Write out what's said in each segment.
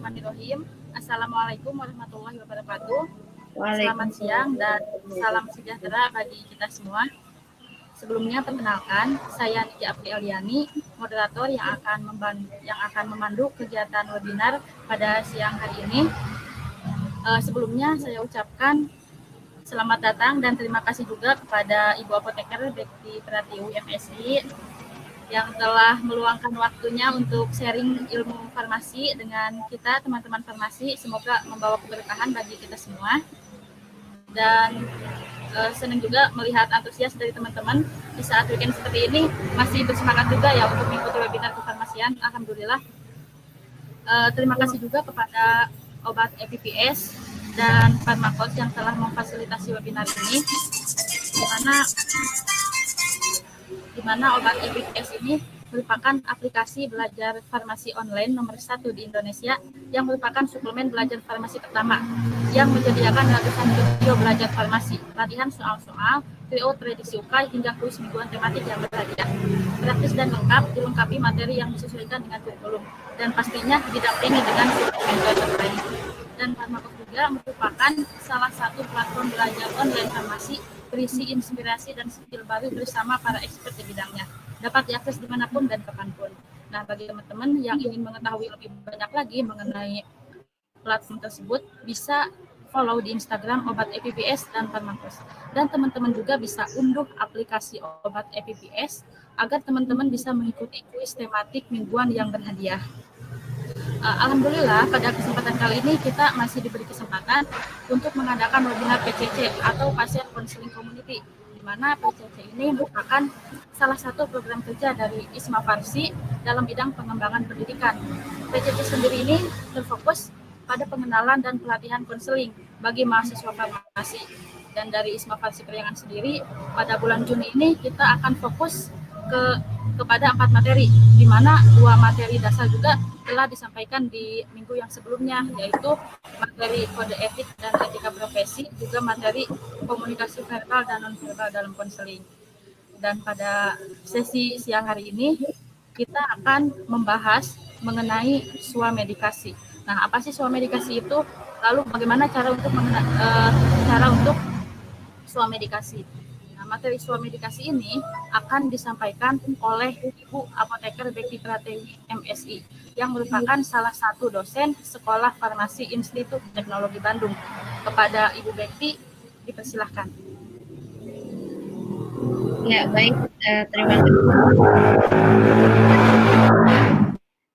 Bismillahirrahmanirrahim. Assalamualaikum warahmatullahi wabarakatuh. Selamat siang dan salam sejahtera bagi kita semua. Sebelumnya perkenalkan, saya Niki Apriliani, moderator yang akan memandu kegiatan webinar pada siang hari ini. Sebelumnya saya ucapkan selamat datang dan terima kasih juga kepada Ibu Apoteker Bekti Pratiwi MSI yang telah meluangkan waktunya untuk sharing ilmu farmasi dengan kita, teman-teman farmasi. Semoga membawa keberkahan bagi kita semua. Dan senang juga melihat antusias dari teman-teman di saat weekend seperti ini, masih bersemangat juga ya untuk mengikuti webinar kefarmasian. Alhamdulillah. Terima kasih juga kepada Obat EPPS dan Farmakos yang telah memfasilitasi webinar ini, di mana Obat EPPS ini merupakan aplikasi belajar farmasi online nomor 1 di Indonesia yang merupakan suplemen belajar farmasi pertama yang menyediakan ratusan video belajar farmasi, latihan soal-soal, trio prediksi UKAI hingga kuis mingguan tematik yang berhadiah. Praktis dan lengkap, dilengkapi materi yang disesuaikan dengan kurikulum dan pastinya didampingi dengan suplemen belajar lain. Dan Farmakos juga merupakan salah satu platform belajar online farmasi berisi inspirasi dan skill baru bersama para expert di bidangnya. Dapat diakses dimanapun dan kapanpun. Nah, bagi teman-teman yang ingin mengetahui lebih banyak lagi mengenai platform tersebut, bisa follow di Instagram Obat EPPS dan Farmakos. Dan teman-teman juga bisa unduh aplikasi Obat EPPS agar teman-teman bisa mengikuti kuis tematik mingguan yang berhadiah. Alhamdulillah pada kesempatan kali ini kita masih diberi kesempatan untuk mengadakan webinar PCC atau Pasien Counseling Community, di mana PCC ini merupakan salah satu program kerja dari ISMA Farsi dalam bidang pengembangan pendidikan. PCC sendiri ini terfokus pada pengenalan dan pelatihan konseling bagi mahasiswa farmasi. Dan dari ISMA Farsi Periangan sendiri, pada bulan Juni ini kita akan fokus kepada 4 materi, di mana 2 materi dasar juga telah disampaikan di minggu yang sebelumnya, yaitu materi kode etik dan etika profesi, juga materi komunikasi verbal dan non-verbal dalam konseling. Dan pada sesi siang hari ini, kita akan membahas mengenai swamedikasi. Nah, apa sih swamedikasi itu? Lalu bagaimana cara untuk swamedikasi? Materi swamedikasi ini akan disampaikan oleh Ibu Apoteker Bekti Pratiwi MSI yang merupakan salah satu dosen Sekolah Farmasi Institut Teknologi Bandung. Kepada Ibu Bekti, dipersilahkan. Ya, baik. Terima kasih.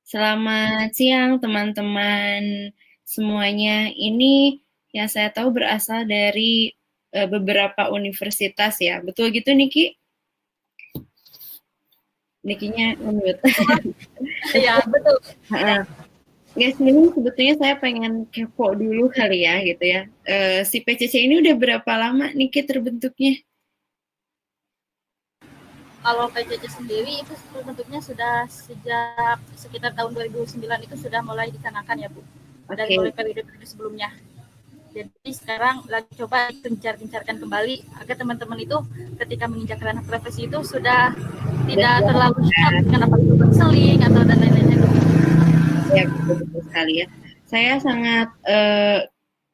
Selamat siang teman-teman semuanya. Ini yang saya tahu berasal dari beberapa universitas ya. Betul gitu, Niki? Nikinya unmute. Ya, betul. Guys, ini sebetulnya saya pengen kepo dulu kali ya, gitu ya. Si PCC ini udah berapa lama, Niki, terbentuknya? Kalau PCC sendiri itu terbentuknya sudah sejak sekitar tahun 2009 itu sudah mulai dicanangkan ya, Bu. Dari mulai periode-periode sebelumnya. Jadi sekarang lagi coba gencar-gencarkan kembali agar teman-teman itu ketika menginjak ranah profesi itu sudah tidak terlalu shock dengan apa itu konseling atau dan lain-lainnya. Ya, betul sekali ya. Saya sangat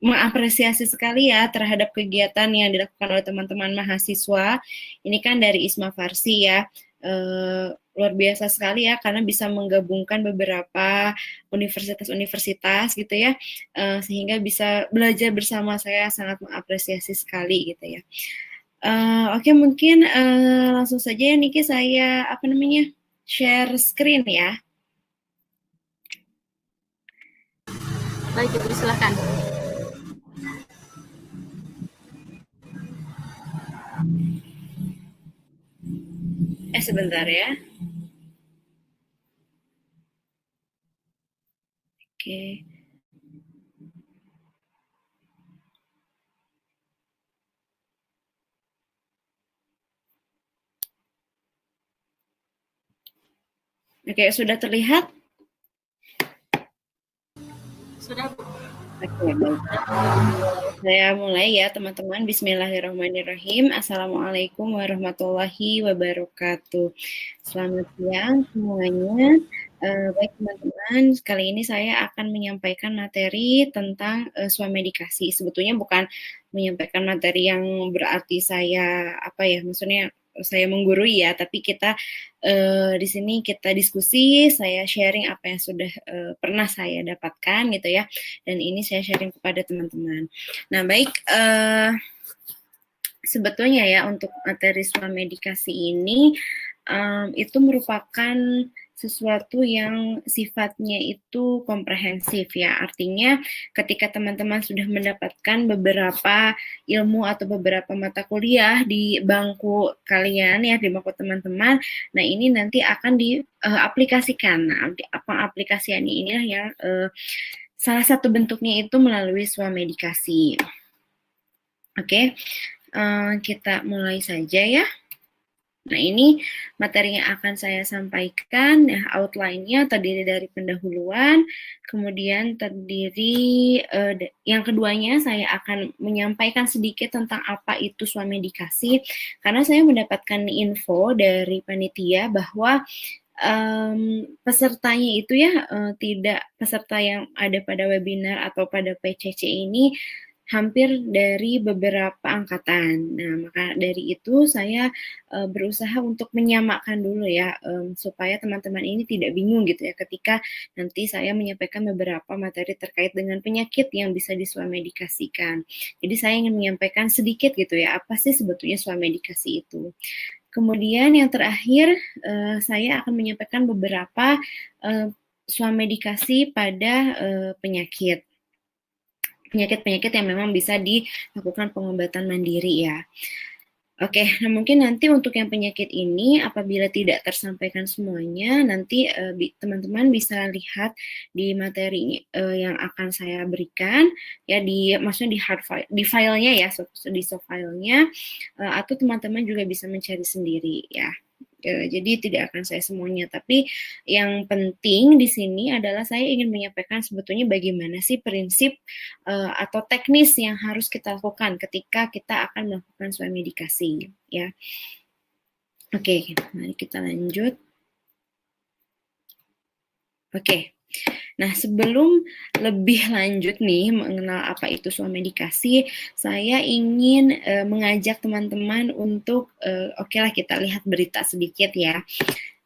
mengapresiasi sekali ya terhadap kegiatan yang dilakukan oleh teman-teman mahasiswa. Ini kan dari ISMA Farsi ya. Luar biasa sekali ya karena bisa menggabungkan beberapa universitas-universitas gitu ya, sehingga bisa belajar bersama. Saya sangat mengapresiasi sekali gitu ya. Oke, mungkin langsung saja ya Niki, saya share screen ya. Baik, Ibu, silakan. Sebentar ya. Oke. Oke, sudah terlihat? Sudah, Bu. Oke, baik. Saya mulai ya, teman-teman. Bismillahirrahmanirrahim. Assalamualaikum warahmatullahi wabarakatuh. Selamat siang semuanya. Baik teman-teman, kali ini saya akan menyampaikan materi tentang swamedikasi. Sebetulnya bukan menyampaikan materi yang berarti saya maksudnya saya menggurui ya, tapi kita di sini kita diskusi, saya sharing apa yang sudah pernah saya dapatkan gitu ya, dan ini saya sharing kepada teman-teman. Nah baik, sebetulnya ya untuk materi swamedikasi ini itu merupakan sesuatu yang sifatnya itu komprehensif ya. Artinya ketika teman-teman sudah mendapatkan beberapa ilmu atau beberapa mata kuliah di bangku kalian ya, di bangku teman-teman, nah ini nanti akan diaplikasikan. Nah, aplikasian inilah yang salah satu bentuknya itu melalui swamedikasi. Oke, kita mulai saja ya. Nah, ini materi yang akan saya sampaikan, ya, outline-nya terdiri dari pendahuluan, kemudian terdiri, yang keduanya saya akan menyampaikan sedikit tentang apa itu swamedikasi, karena saya mendapatkan info dari panitia bahwa pesertanya itu ya, tidak peserta yang ada pada webinar atau pada PCC ini hampir dari beberapa angkatan. Nah, maka dari itu saya berusaha untuk menyamakan dulu ya, supaya teman-teman ini tidak bingung gitu ya ketika nanti saya menyampaikan beberapa materi terkait dengan penyakit yang bisa diswamedikasikan. Jadi saya ingin menyampaikan sedikit gitu ya, apa sih sebetulnya swamedikasi itu. Kemudian yang terakhir, saya akan menyampaikan beberapa swamedikasi pada penyakit yang memang bisa dilakukan pengobatan mandiri ya. Oke, nah mungkin nanti untuk yang penyakit ini apabila tidak tersampaikan semuanya, nanti teman-teman bisa lihat di materi yang akan saya berikan ya, maksudnya di hard file, di filenya ya, di soft filenya, atau teman-teman juga bisa mencari sendiri ya. Jadi tidak akan saya semuanya, tapi yang penting di sini adalah saya ingin menyampaikan sebetulnya bagaimana sih prinsip atau teknis yang harus kita lakukan ketika kita akan melakukan swamedikasi ya. Oke, mari kita lanjut. Oke. Nah, sebelum lebih lanjut nih mengenal apa itu swamedikasi, saya ingin mengajak teman-teman untuk okelah kita lihat berita sedikit ya.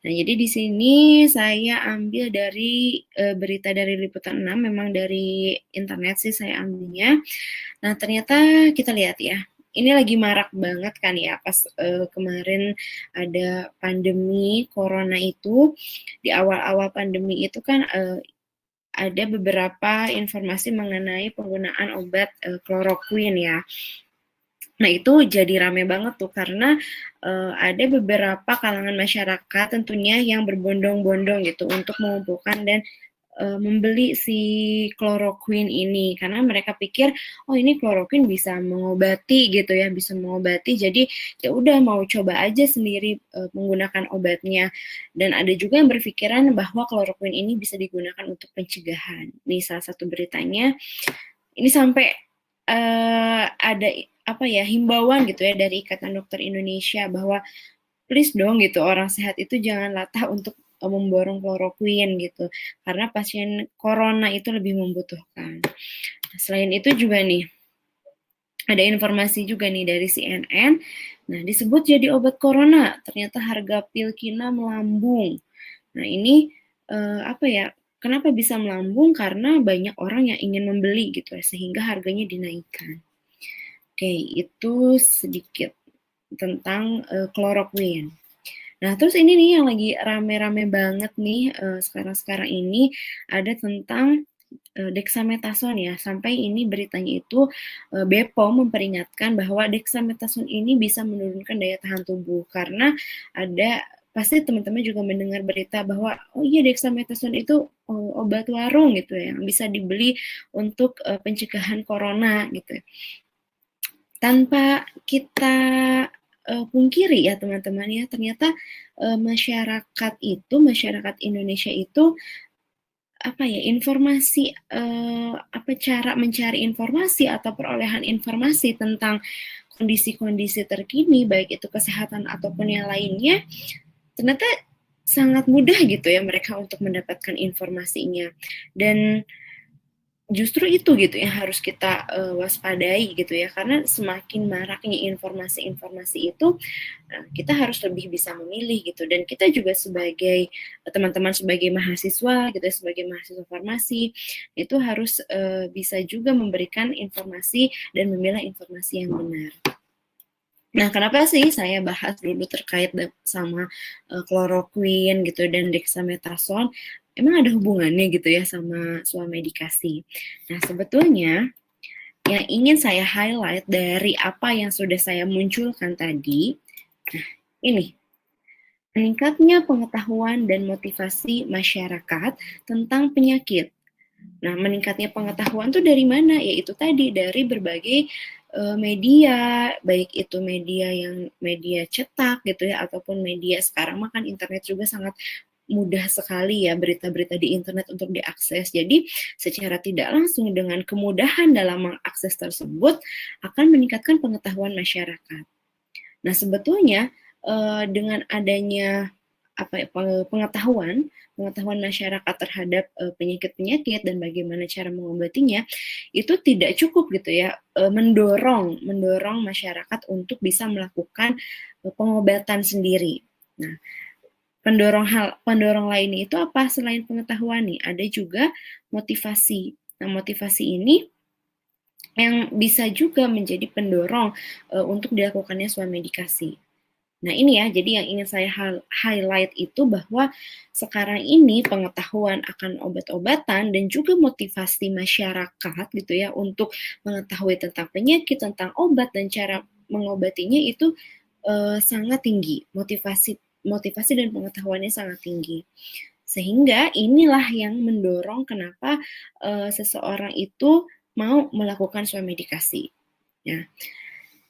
Nah, jadi di sini saya ambil dari berita dari Liputan 6, memang dari internet sih saya ambilnya. Nah, ternyata kita lihat ya, ini lagi marak banget kan ya pas kemarin ada pandemi corona itu, di awal-awal pandemi itu kan ada beberapa informasi mengenai penggunaan obat kloroquine ya. Nah, itu jadi rame banget tuh karena ada beberapa kalangan masyarakat tentunya yang berbondong-bondong gitu untuk mengumpulkan dan membeli si kloroquine ini karena mereka pikir oh ini kloroquine bisa mengobati gitu ya, bisa mengobati, jadi ya udah mau coba aja sendiri menggunakan obatnya. Dan ada juga yang berpikiran bahwa kloroquine ini bisa digunakan untuk pencegahan. Nih salah satu beritanya ini sampai ada himbauan gitu ya dari Ikatan Dokter Indonesia bahwa please dong gitu, orang sehat itu jangan latah untuk memborong kloroquine gitu, karena pasien corona itu lebih membutuhkan. Selain itu juga nih, ada informasi juga nih dari CNN, nah disebut jadi obat corona, ternyata harga pil kina melambung. Nah ini kenapa bisa melambung? Karena banyak orang yang ingin membeli gitu ya, sehingga harganya dinaikkan. Oke, itu sedikit tentang kloroquine. Nah, terus ini nih yang lagi rame-rame banget nih sekarang-sekarang ini ada tentang dexamethasone ya. Sampai ini beritanya itu BPOM memperingatkan bahwa dexamethasone ini bisa menurunkan daya tahan tubuh karena pasti teman-teman juga mendengar berita bahwa oh iya dexamethasone itu obat warung gitu ya, yang bisa dibeli untuk pencegahan corona gitu. Tanpa kita pungkiri ya teman-teman ya, ternyata masyarakat Indonesia itu informasi cara mencari informasi atau perolehan informasi tentang kondisi-kondisi terkini baik itu kesehatan ataupun yang lainnya, ternyata sangat mudah gitu ya mereka untuk mendapatkan informasinya. Dan justru itu gitu yang harus kita waspadai gitu ya, karena semakin maraknya informasi-informasi itu, kita harus lebih bisa memilih gitu. Dan kita juga sebagai teman-teman sebagai mahasiswa gitu ya, sebagai mahasiswa farmasi itu harus bisa juga memberikan informasi dan memilah informasi yang benar. Nah, kenapa sih saya bahas dulu terkait sama kloroquine gitu dan dexamethasone? Emang ada hubungannya gitu ya sama swamedikasi. Nah, sebetulnya yang ingin saya highlight dari apa yang sudah saya munculkan tadi, nah ini, meningkatnya pengetahuan dan motivasi masyarakat tentang penyakit. Nah, meningkatnya pengetahuan tuh dari mana? Yaitu tadi dari berbagai media, baik itu media cetak gitu ya, ataupun media sekarang makan internet juga sangat mudah sekali ya berita-berita di internet untuk diakses. Jadi secara tidak langsung dengan kemudahan dalam mengakses tersebut akan meningkatkan pengetahuan masyarakat. Nah, sebetulnya dengan adanya pengetahuan masyarakat terhadap penyakit-penyakit dan bagaimana cara mengobatinya itu tidak cukup gitu ya, mendorong masyarakat untuk bisa melakukan pengobatan sendiri. Nah, pendorong lainnya itu apa selain pengetahuan nih? Ada juga motivasi. Nah, motivasi ini yang bisa juga menjadi pendorong untuk dilakukannya swamedikasi. Nah, ini ya, jadi yang ingin saya highlight itu bahwa sekarang ini pengetahuan akan obat-obatan dan juga motivasi masyarakat gitu ya untuk mengetahui tentang penyakit, tentang obat dan cara mengobatinya itu sangat tinggi. Motivasi dan pengetahuannya sangat tinggi. Sehingga inilah yang mendorong kenapa seseorang itu mau melakukan swamedikasi. Ya.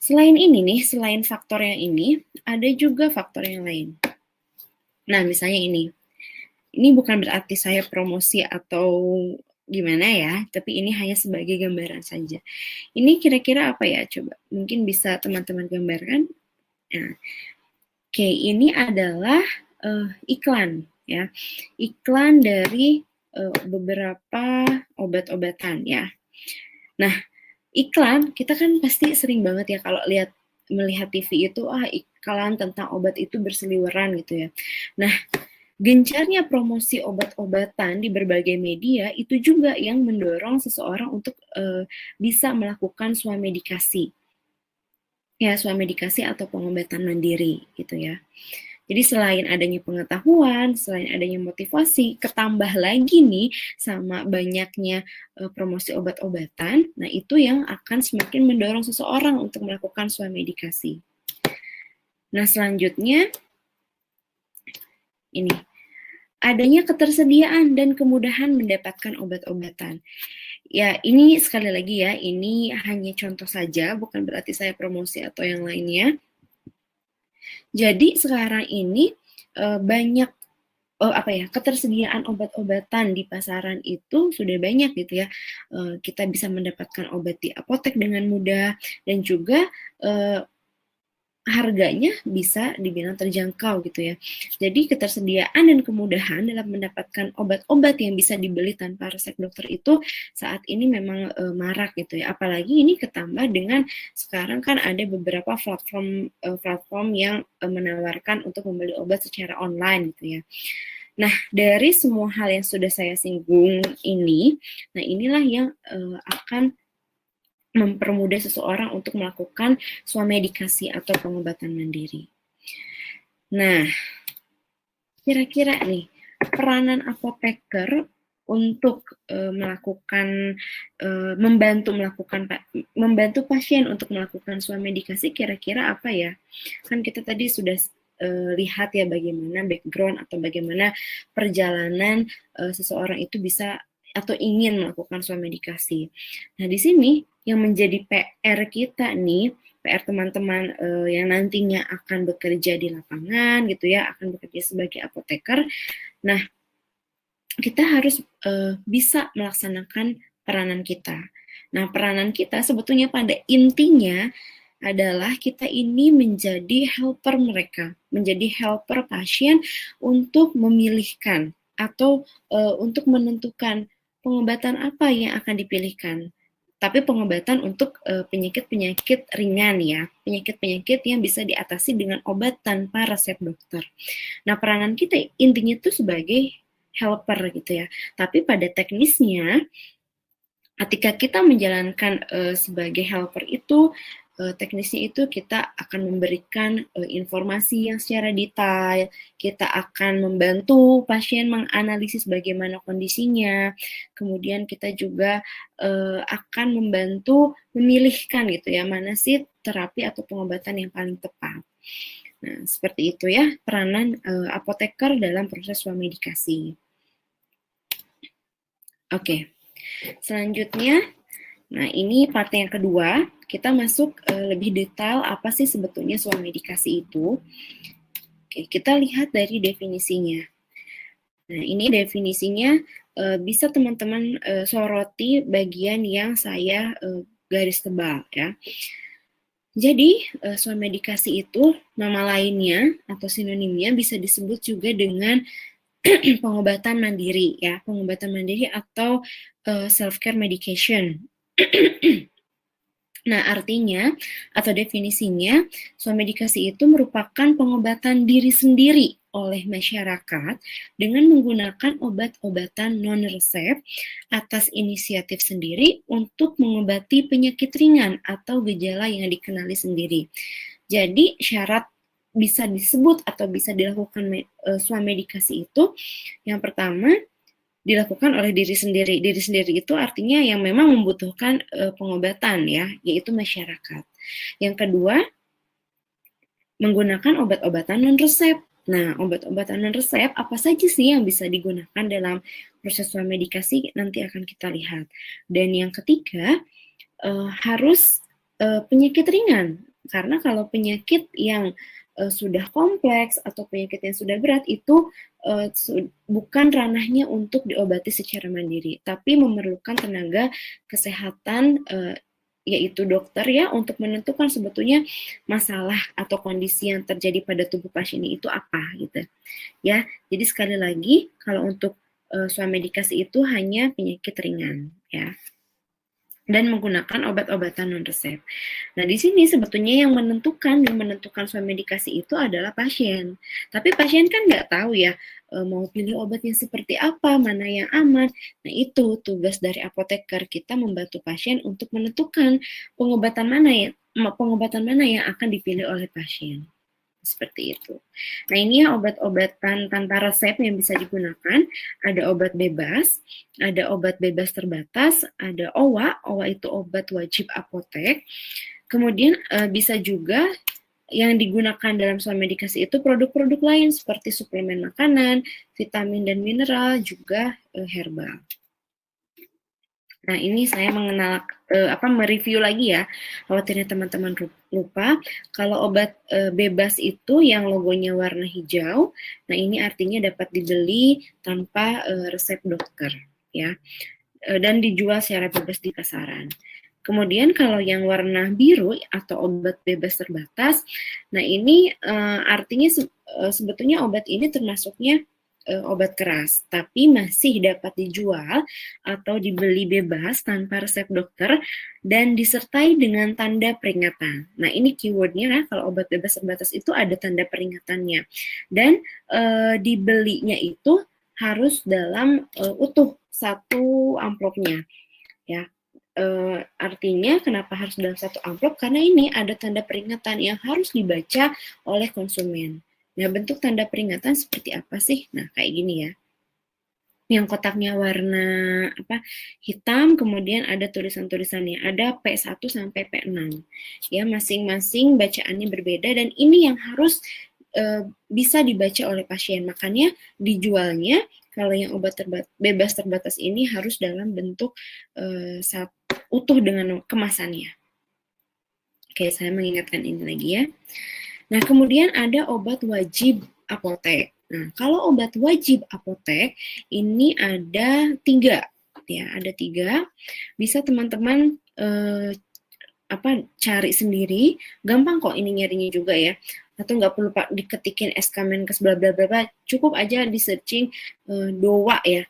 Selain ini nih, selain faktor yang ini, ada juga faktor yang lain. Nah, misalnya ini. Ini bukan berarti saya promosi atau gimana ya, tapi ini hanya sebagai gambaran saja. Ini kira-kira apa ya? Coba, mungkin bisa teman-teman gambarkan. Nah, oke, ini adalah iklan ya. Iklan dari beberapa obat-obatan ya. Nah, iklan, kita kan pasti sering banget ya kalau melihat TV itu, iklan tentang obat itu berseliweran gitu ya. Nah, gencarnya promosi obat-obatan di berbagai media itu juga yang mendorong seseorang untuk bisa melakukan swamedikasi. Ya, swamedikasi atau pengobatan mandiri gitu ya. Jadi selain adanya pengetahuan, selain adanya motivasi, ketambah lagi nih sama banyaknya promosi obat-obatan, nah itu yang akan semakin mendorong seseorang untuk melakukan swamedikasi. Nah, selanjutnya ini, adanya ketersediaan dan kemudahan mendapatkan obat-obatan. Ya, ini sekali lagi ya, ini hanya contoh saja, bukan berarti saya promosi atau yang lainnya. Jadi sekarang ini banyak ketersediaan obat-obatan di pasaran itu sudah banyak gitu ya. Kita bisa mendapatkan obat di apotek dengan mudah dan juga harganya bisa dibilang terjangkau gitu ya. Jadi ketersediaan dan kemudahan dalam mendapatkan obat-obat yang bisa dibeli tanpa resep dokter itu saat ini memang marak gitu ya. Apalagi ini ketambah dengan sekarang kan ada beberapa platform yang menawarkan untuk membeli obat secara online gitu ya. Nah, dari semua hal yang sudah saya singgung ini, nah inilah yang akan mempermudah seseorang untuk melakukan swamedikasi atau pengobatan mandiri. Nah, kira-kira nih, peranan apoteker untuk membantu pasien untuk melakukan swamedikasi kira-kira apa ya? Kan kita tadi sudah lihat ya bagaimana background atau bagaimana perjalanan seseorang itu bisa atau ingin melakukan swamedikasi. Nah, di sini yang menjadi PR kita nih, PR teman-teman yang nantinya akan bekerja di lapangan gitu ya, akan bekerja sebagai apoteker. Nah, kita harus bisa melaksanakan peranan kita. Nah, peranan kita sebetulnya pada intinya adalah kita ini menjadi helper mereka, menjadi helper pasien untuk memilihkan atau untuk menentukan pengobatan apa yang akan dipilihkan. Tapi pengobatan untuk penyakit-penyakit ringan ya, penyakit-penyakit yang bisa diatasi dengan obat tanpa resep dokter. Nah, peranan kita intinya itu sebagai helper gitu ya. Tapi pada teknisnya, ketika kita menjalankan sebagai helper itu, teknisnya itu kita akan memberikan informasi yang secara detail, kita akan membantu pasien menganalisis bagaimana kondisinya, kemudian kita juga akan membantu memilihkan gitu ya, mana sih terapi atau pengobatan yang paling tepat. Nah, seperti itu ya peranan apoteker dalam proses swamedikasi. Oke, selanjutnya, nah ini part yang kedua, kita masuk lebih detail apa sih sebetulnya swamedikasi itu. Oke, kita lihat dari definisinya. Nah, ini definisinya bisa teman-teman soroti bagian yang saya garis tebal ya. Jadi, swamedikasi itu nama lainnya atau sinonimnya bisa disebut juga dengan pengobatan mandiri ya, pengobatan mandiri atau self-care medication. Nah, artinya atau definisinya, swamedikasi itu merupakan pengobatan diri sendiri oleh masyarakat dengan menggunakan obat-obatan non-resep atas inisiatif sendiri untuk mengobati penyakit ringan atau gejala yang dikenali sendiri. Jadi, syarat bisa disebut atau bisa dilakukan swamedikasi itu, yang pertama, dilakukan oleh diri sendiri. Diri sendiri itu artinya yang memang membutuhkan pengobatan ya, yaitu masyarakat. Yang kedua, menggunakan obat-obatan non-resep. Nah, obat-obatan non-resep apa saja sih yang bisa digunakan dalam proses swamedikasi nanti akan kita lihat. Dan yang ketiga, harus penyakit ringan. Karena kalau penyakit yang sudah kompleks atau penyakit yang sudah berat itu bukan ranahnya untuk diobati secara mandiri, tapi memerlukan tenaga kesehatan yaitu dokter ya untuk menentukan sebetulnya masalah atau kondisi yang terjadi pada tubuh pasien itu apa gitu ya. Jadi sekali lagi kalau untuk swamedikasi itu hanya penyakit ringan ya, dan menggunakan obat-obatan non-resep. Nah, di sini sebetulnya yang menentukan swamedikasi itu adalah pasien. Tapi pasien kan nggak tahu ya, mau pilih obat yang seperti apa, mana yang aman. Nah, itu tugas dari apoteker, kita membantu pasien untuk menentukan pengobatan mana yang akan dipilih oleh pasien. Seperti itu. Nah, ini ya obat-obatan tanpa resep yang bisa digunakan. Ada obat bebas, ada obat bebas terbatas, ada OWA. OWA itu obat wajib apotek. Kemudian bisa juga yang digunakan dalam swamedikasi itu produk-produk lain seperti suplemen makanan, vitamin dan mineral, juga herbal. Nah, ini saya mereview lagi ya, khawatirnya teman-teman lupa. Kalau obat bebas itu yang logonya warna hijau, nah ini artinya dapat dibeli tanpa resep dokter, ya, dan dijual secara bebas di pasaran. Kemudian kalau yang warna biru atau obat bebas terbatas, nah ini artinya sebetulnya obat ini termasuknya obat keras, tapi masih dapat dijual atau dibeli bebas tanpa resep dokter dan disertai dengan tanda peringatan. Nah, ini keywordnya ya, kalau obat bebas terbatas itu ada tanda peringatannya. Dan dibelinya itu harus dalam utuh satu amplopnya. Ya, artinya kenapa harus dalam satu amplop? Karena ini ada tanda peringatan yang harus dibaca oleh konsumen. Nah, bentuk tanda peringatan seperti apa sih? Nah, kayak gini ya. Yang kotaknya warna hitam, kemudian ada tulisan-tulisannya. Ada P1 sampai P6. Ya, masing-masing bacaannya berbeda dan ini yang harus bisa dibaca oleh pasien. Makanya dijualnya kalau yang obat bebas terbatas ini harus dalam bentuk utuh dengan kemasannya. Oke, saya mengingatkan ini lagi ya. Nah, kemudian ada obat wajib apotek. Nah, kalau obat wajib apotek ini ada 3, ya, ada 3. Bisa teman-teman cari sendiri, gampang kok ini nyarinya juga ya. Atau nggak perlu diketikin SK Menkes bla bla bla, cukup aja di searching DOA ya.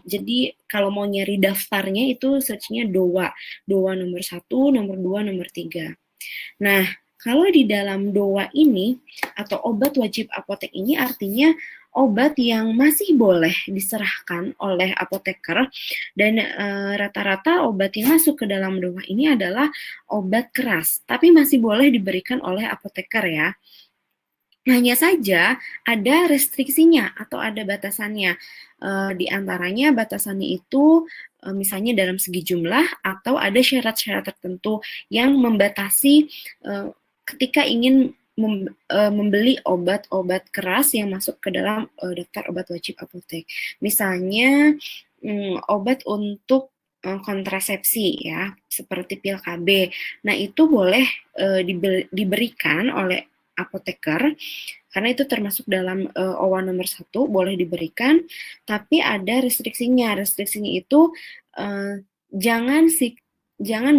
Jadi kalau mau nyari daftarnya itu searchingnya DOA, DOA nomor 1, nomor 2, nomor 3. Nah, kalau di dalam DOA ini atau obat wajib apotek ini artinya obat yang masih boleh diserahkan oleh apoteker, dan rata-rata obat yang masuk ke dalam DOA ini adalah obat keras, tapi masih boleh diberikan oleh apoteker ya. Hanya saja ada restriksinya atau ada batasannya. Di antaranya batasannya itu misalnya dalam segi jumlah atau ada syarat-syarat tertentu yang membatasi ketika ingin membeli obat-obat keras yang masuk ke dalam daftar obat wajib apotek. Misalnya obat untuk kontrasepsi ya, seperti pil KB. Nah, itu boleh diberikan oleh apoteker karena itu termasuk dalam OWA nomor 1, boleh diberikan, tapi ada restriksinya. Restriksinya itu jangan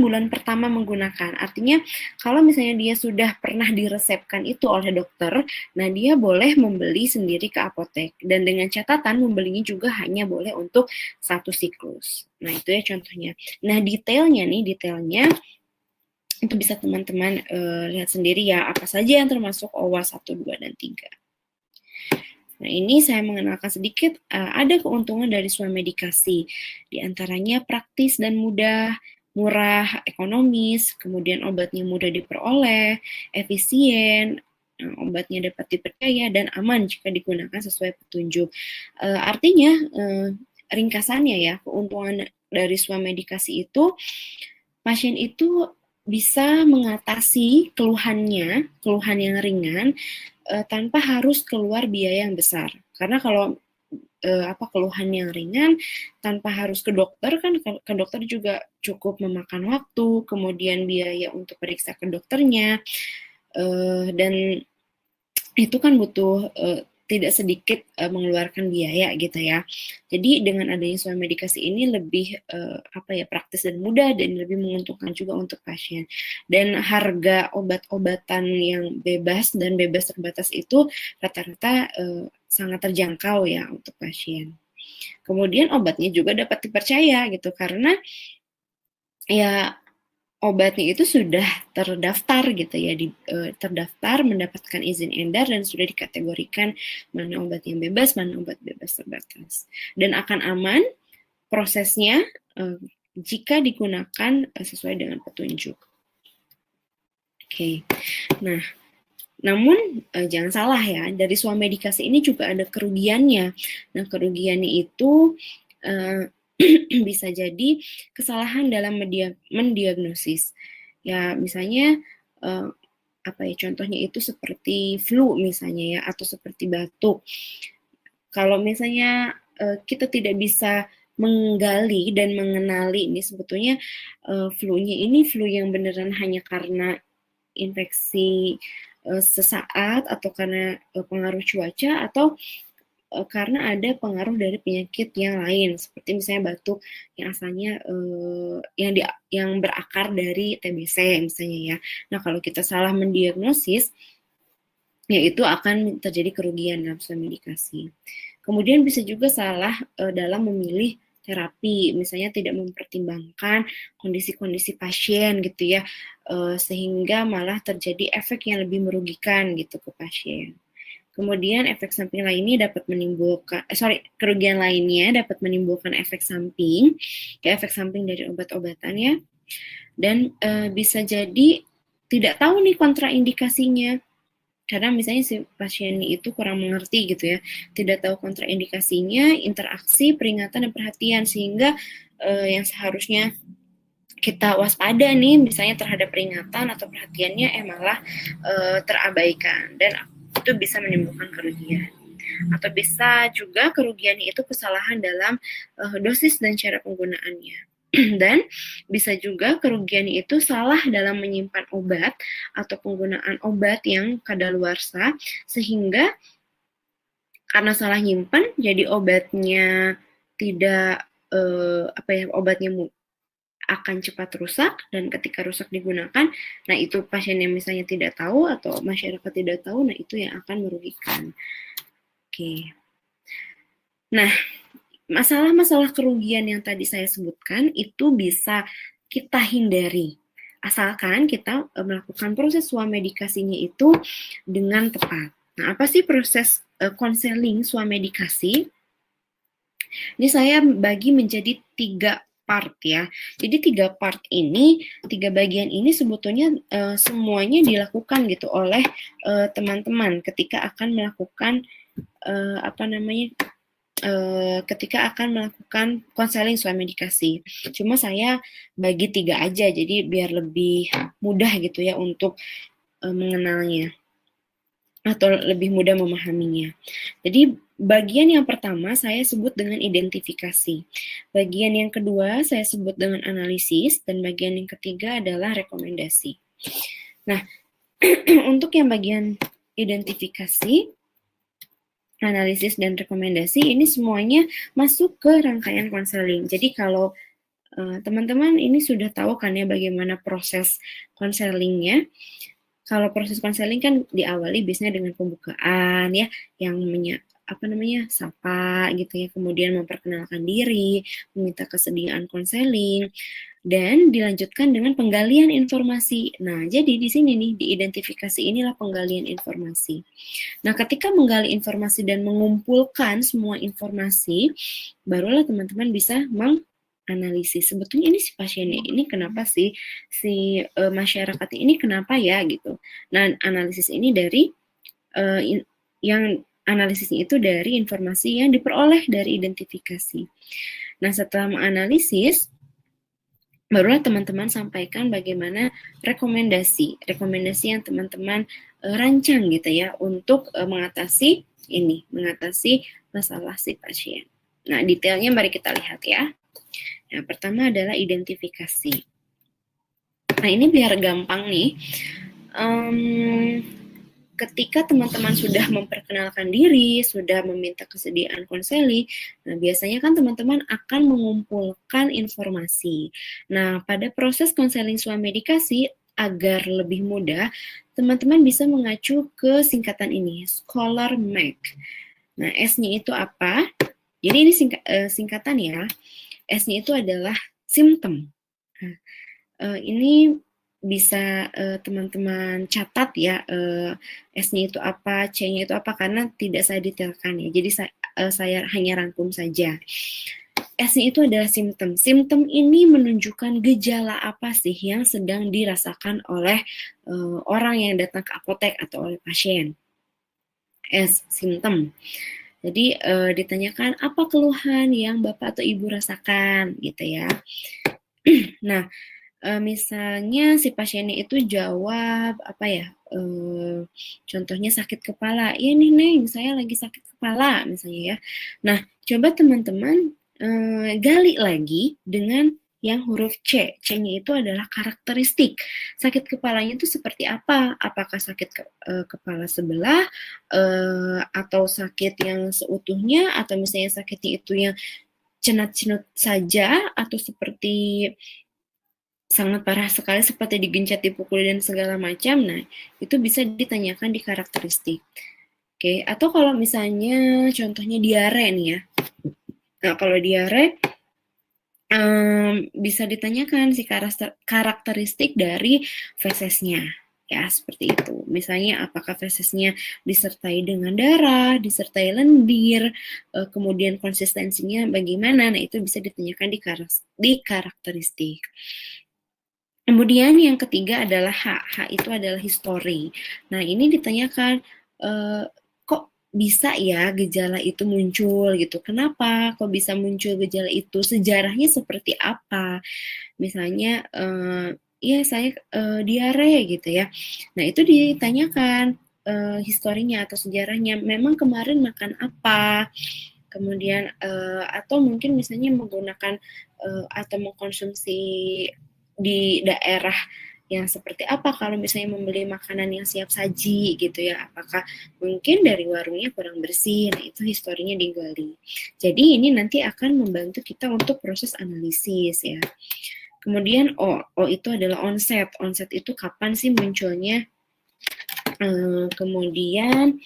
bulan pertama menggunakan. Artinya kalau misalnya dia sudah pernah diresepkan itu oleh dokter, nah dia boleh membeli sendiri ke apotek. Dan dengan catatan membelinya juga hanya boleh untuk 1 siklus. Nah itu ya contohnya. Nah detailnya itu bisa teman-teman lihat sendiri ya, apa saja yang termasuk OWA 1, 2, dan 3. Nah, ini saya mengenalkan sedikit ada keuntungan dari swamedikasi. Di antaranya praktis dan mudah, murah, ekonomis, kemudian obatnya mudah diperoleh, efisien, obatnya dapat dipercaya, dan aman jika digunakan sesuai petunjuk. Artinya, ringkasannya ya, keuntungan dari swamedikasi itu, pasien itu bisa mengatasi keluhan yang ringan tanpa harus keluar biaya yang besar. Karena kalau keluhan yang ringan tanpa harus ke dokter, kan ke dokter juga cukup memakan waktu, kemudian biaya untuk periksa ke dokternya, dan itu kan butuh tidak sedikit mengeluarkan biaya gitu ya. Jadi dengan adanya swamedikasi ini lebih praktis dan mudah, dan lebih menguntungkan juga untuk pasien. Dan harga obat-obatan yang bebas dan bebas terbatas itu rata-rata sangat terjangkau ya untuk pasien. Kemudian obatnya juga dapat dipercaya gitu, karena ya obatnya itu sudah terdaftar gitu ya, terdaftar mendapatkan izin edar dan sudah dikategorikan mana obat yang bebas, mana obat bebas terbatas, dan akan aman prosesnya jika digunakan sesuai dengan petunjuk. Oke. Nah, namun jangan salah ya, dari swamedikasi ini juga ada kerugiannya. Nah, kerugiannya itu bisa jadi kesalahan dalam mendiagnosis. Ya, misalnya contohnya itu seperti flu misalnya ya, atau seperti batuk. Kalau misalnya kita tidak bisa menggali dan mengenali ini sebetulnya flu-nya ini flu yang beneran hanya karena infeksi sesaat, atau karena pengaruh cuaca, atau karena ada pengaruh dari penyakit yang lain, seperti misalnya batuk yang asalnya yang berakar dari TBC misalnya ya. Nah, kalau kita salah mendiagnosis, ya itu akan terjadi kerugian dalam swamedikasi. Kemudian bisa juga salah dalam memilih terapi, misalnya tidak mempertimbangkan kondisi-kondisi pasien gitu ya, sehingga malah terjadi efek yang lebih merugikan gitu ke pasien. Kemudian kerugian lainnya dapat menimbulkan efek samping, kayak efek samping dari obat-obatan ya, dan bisa jadi tidak tahu nih kontraindikasinya, karena misalnya si pasien itu kurang mengerti gitu ya, tidak tahu kontraindikasinya, interaksi, peringatan, dan perhatian, sehingga yang seharusnya kita waspada nih, misalnya terhadap peringatan atau perhatiannya malah terabaikan, dan itu bisa menimbulkan kerugian. Atau bisa juga kerugiannya itu kesalahan dalam dosis dan cara penggunaannya. Dan bisa juga kerugiannya itu salah dalam menyimpan obat atau penggunaan obat yang kadaluarsa, sehingga karena salah nyimpan jadi obatnya tidak akan cepat rusak, dan ketika rusak digunakan, nah itu pasien yang misalnya tidak tahu atau masyarakat tidak tahu, nah itu yang akan merugikan. Oke. Nah, masalah-masalah kerugian yang tadi saya sebutkan itu bisa kita hindari. Asalkan kita melakukan proses swamedikasinya itu dengan tepat. Nah, apa sih proses konseling swamedikasi? Ini saya bagi menjadi 3 part ya. Jadi 3 part ini, 3 bagian ini sebetulnya semuanya dilakukan gitu oleh teman-teman ketika akan melakukan ketika akan melakukan konseling swamedikasi. Cuma saya bagi 3 aja, jadi biar lebih mudah gitu ya untuk mengenalnya atau lebih mudah memahaminya. Jadi bagian yang pertama saya sebut dengan identifikasi. Bagian yang kedua saya sebut dengan analisis, dan bagian yang ketiga adalah rekomendasi. Nah, untuk yang bagian identifikasi, analisis, dan rekomendasi ini semuanya masuk ke rangkaian konseling. Jadi kalau teman-teman ini sudah tahu kan ya bagaimana proses konselingnya. Kalau proses konseling kan diawali biasanya dengan pembukaan ya, yang sapa gitu ya, kemudian memperkenalkan diri, meminta kesediaan konseling, dan dilanjutkan dengan penggalian informasi. Nah, jadi di sini nih, di identifikasi inilah penggalian informasi. Nah, ketika menggali informasi dan mengumpulkan semua informasi, barulah teman-teman bisa menganalisis. Sebetulnya ini si pasiennya ini kenapa sih, si masyarakat ini kenapa ya gitu. Nah, analisis ini dari analisisnya itu dari informasi yang diperoleh dari identifikasi. Nah, setelah menganalisis, barulah teman-teman sampaikan bagaimana rekomendasi yang teman-teman rancang gitu ya untuk mengatasi masalah si pasien. Nah, detailnya mari kita lihat ya. Nah, pertama adalah identifikasi. Nah, ini biar gampang nih. Ketika teman-teman sudah memperkenalkan diri, sudah meminta kesediaan konseling, nah biasanya kan teman-teman akan mengumpulkan informasi. Nah, pada proses konseling swamedikasi, agar lebih mudah, teman-teman bisa mengacu ke singkatan ini, Scholar Mac. Nah, S-nya itu apa? Jadi ini singkatan ya. S-nya itu adalah symptom. Nah, ini bisa teman-teman catat ya, S-nya itu apa, C-nya itu apa, karena tidak saya detailkan ya. Jadi saya hanya rangkum saja. S-nya itu adalah simptom. Simptom ini menunjukkan gejala apa sih yang sedang dirasakan oleh orang yang datang ke apotek atau oleh pasien. S, simptom. Jadi ditanyakan apa keluhan yang Bapak atau Ibu rasakan gitu ya. Nah, misalnya si pasiennya itu jawab contohnya sakit kepala, iya nih Neng, saya lagi sakit kepala misalnya ya. Nah, coba teman-teman gali lagi dengan yang huruf C. C-nya itu adalah karakteristik. Sakit kepalanya itu seperti apa? Apakah sakit kepala sebelah, atau sakit yang seutuhnya, atau misalnya sakitnya itu yang cenat-cenut saja, atau seperti sangat parah sekali seperti digencet, dipukul, dan segala macam. Nah, itu bisa ditanyakan di karakteristik. Oke, atau kalau misalnya contohnya diare nih ya. Nah, kalau diare bisa ditanyakan si karakteristik dari fesesnya. Ya, seperti itu. Misalnya apakah fesesnya disertai dengan darah, disertai lendir, kemudian konsistensinya bagaimana. Nah, itu bisa ditanyakan di karakteristik. Kemudian yang ketiga adalah H. H itu adalah history. Nah, ini ditanyakan kok bisa ya gejala itu muncul gitu. Kenapa kok bisa muncul gejala itu? Sejarahnya seperti apa? Misalnya ya saya diare gitu ya. Nah, itu ditanyakan historinya atau sejarahnya. Memang kemarin makan apa? Kemudian atau mungkin misalnya menggunakan atau mengkonsumsi di daerah yang seperti apa, kalau misalnya membeli makanan yang siap saji gitu ya, apakah mungkin dari warungnya kurang bersih. Nah, itu historinya digali. Jadi ini nanti akan membantu kita untuk proses analisis ya. Kemudian O itu adalah onset. Onset itu kapan sih munculnya? Kemudian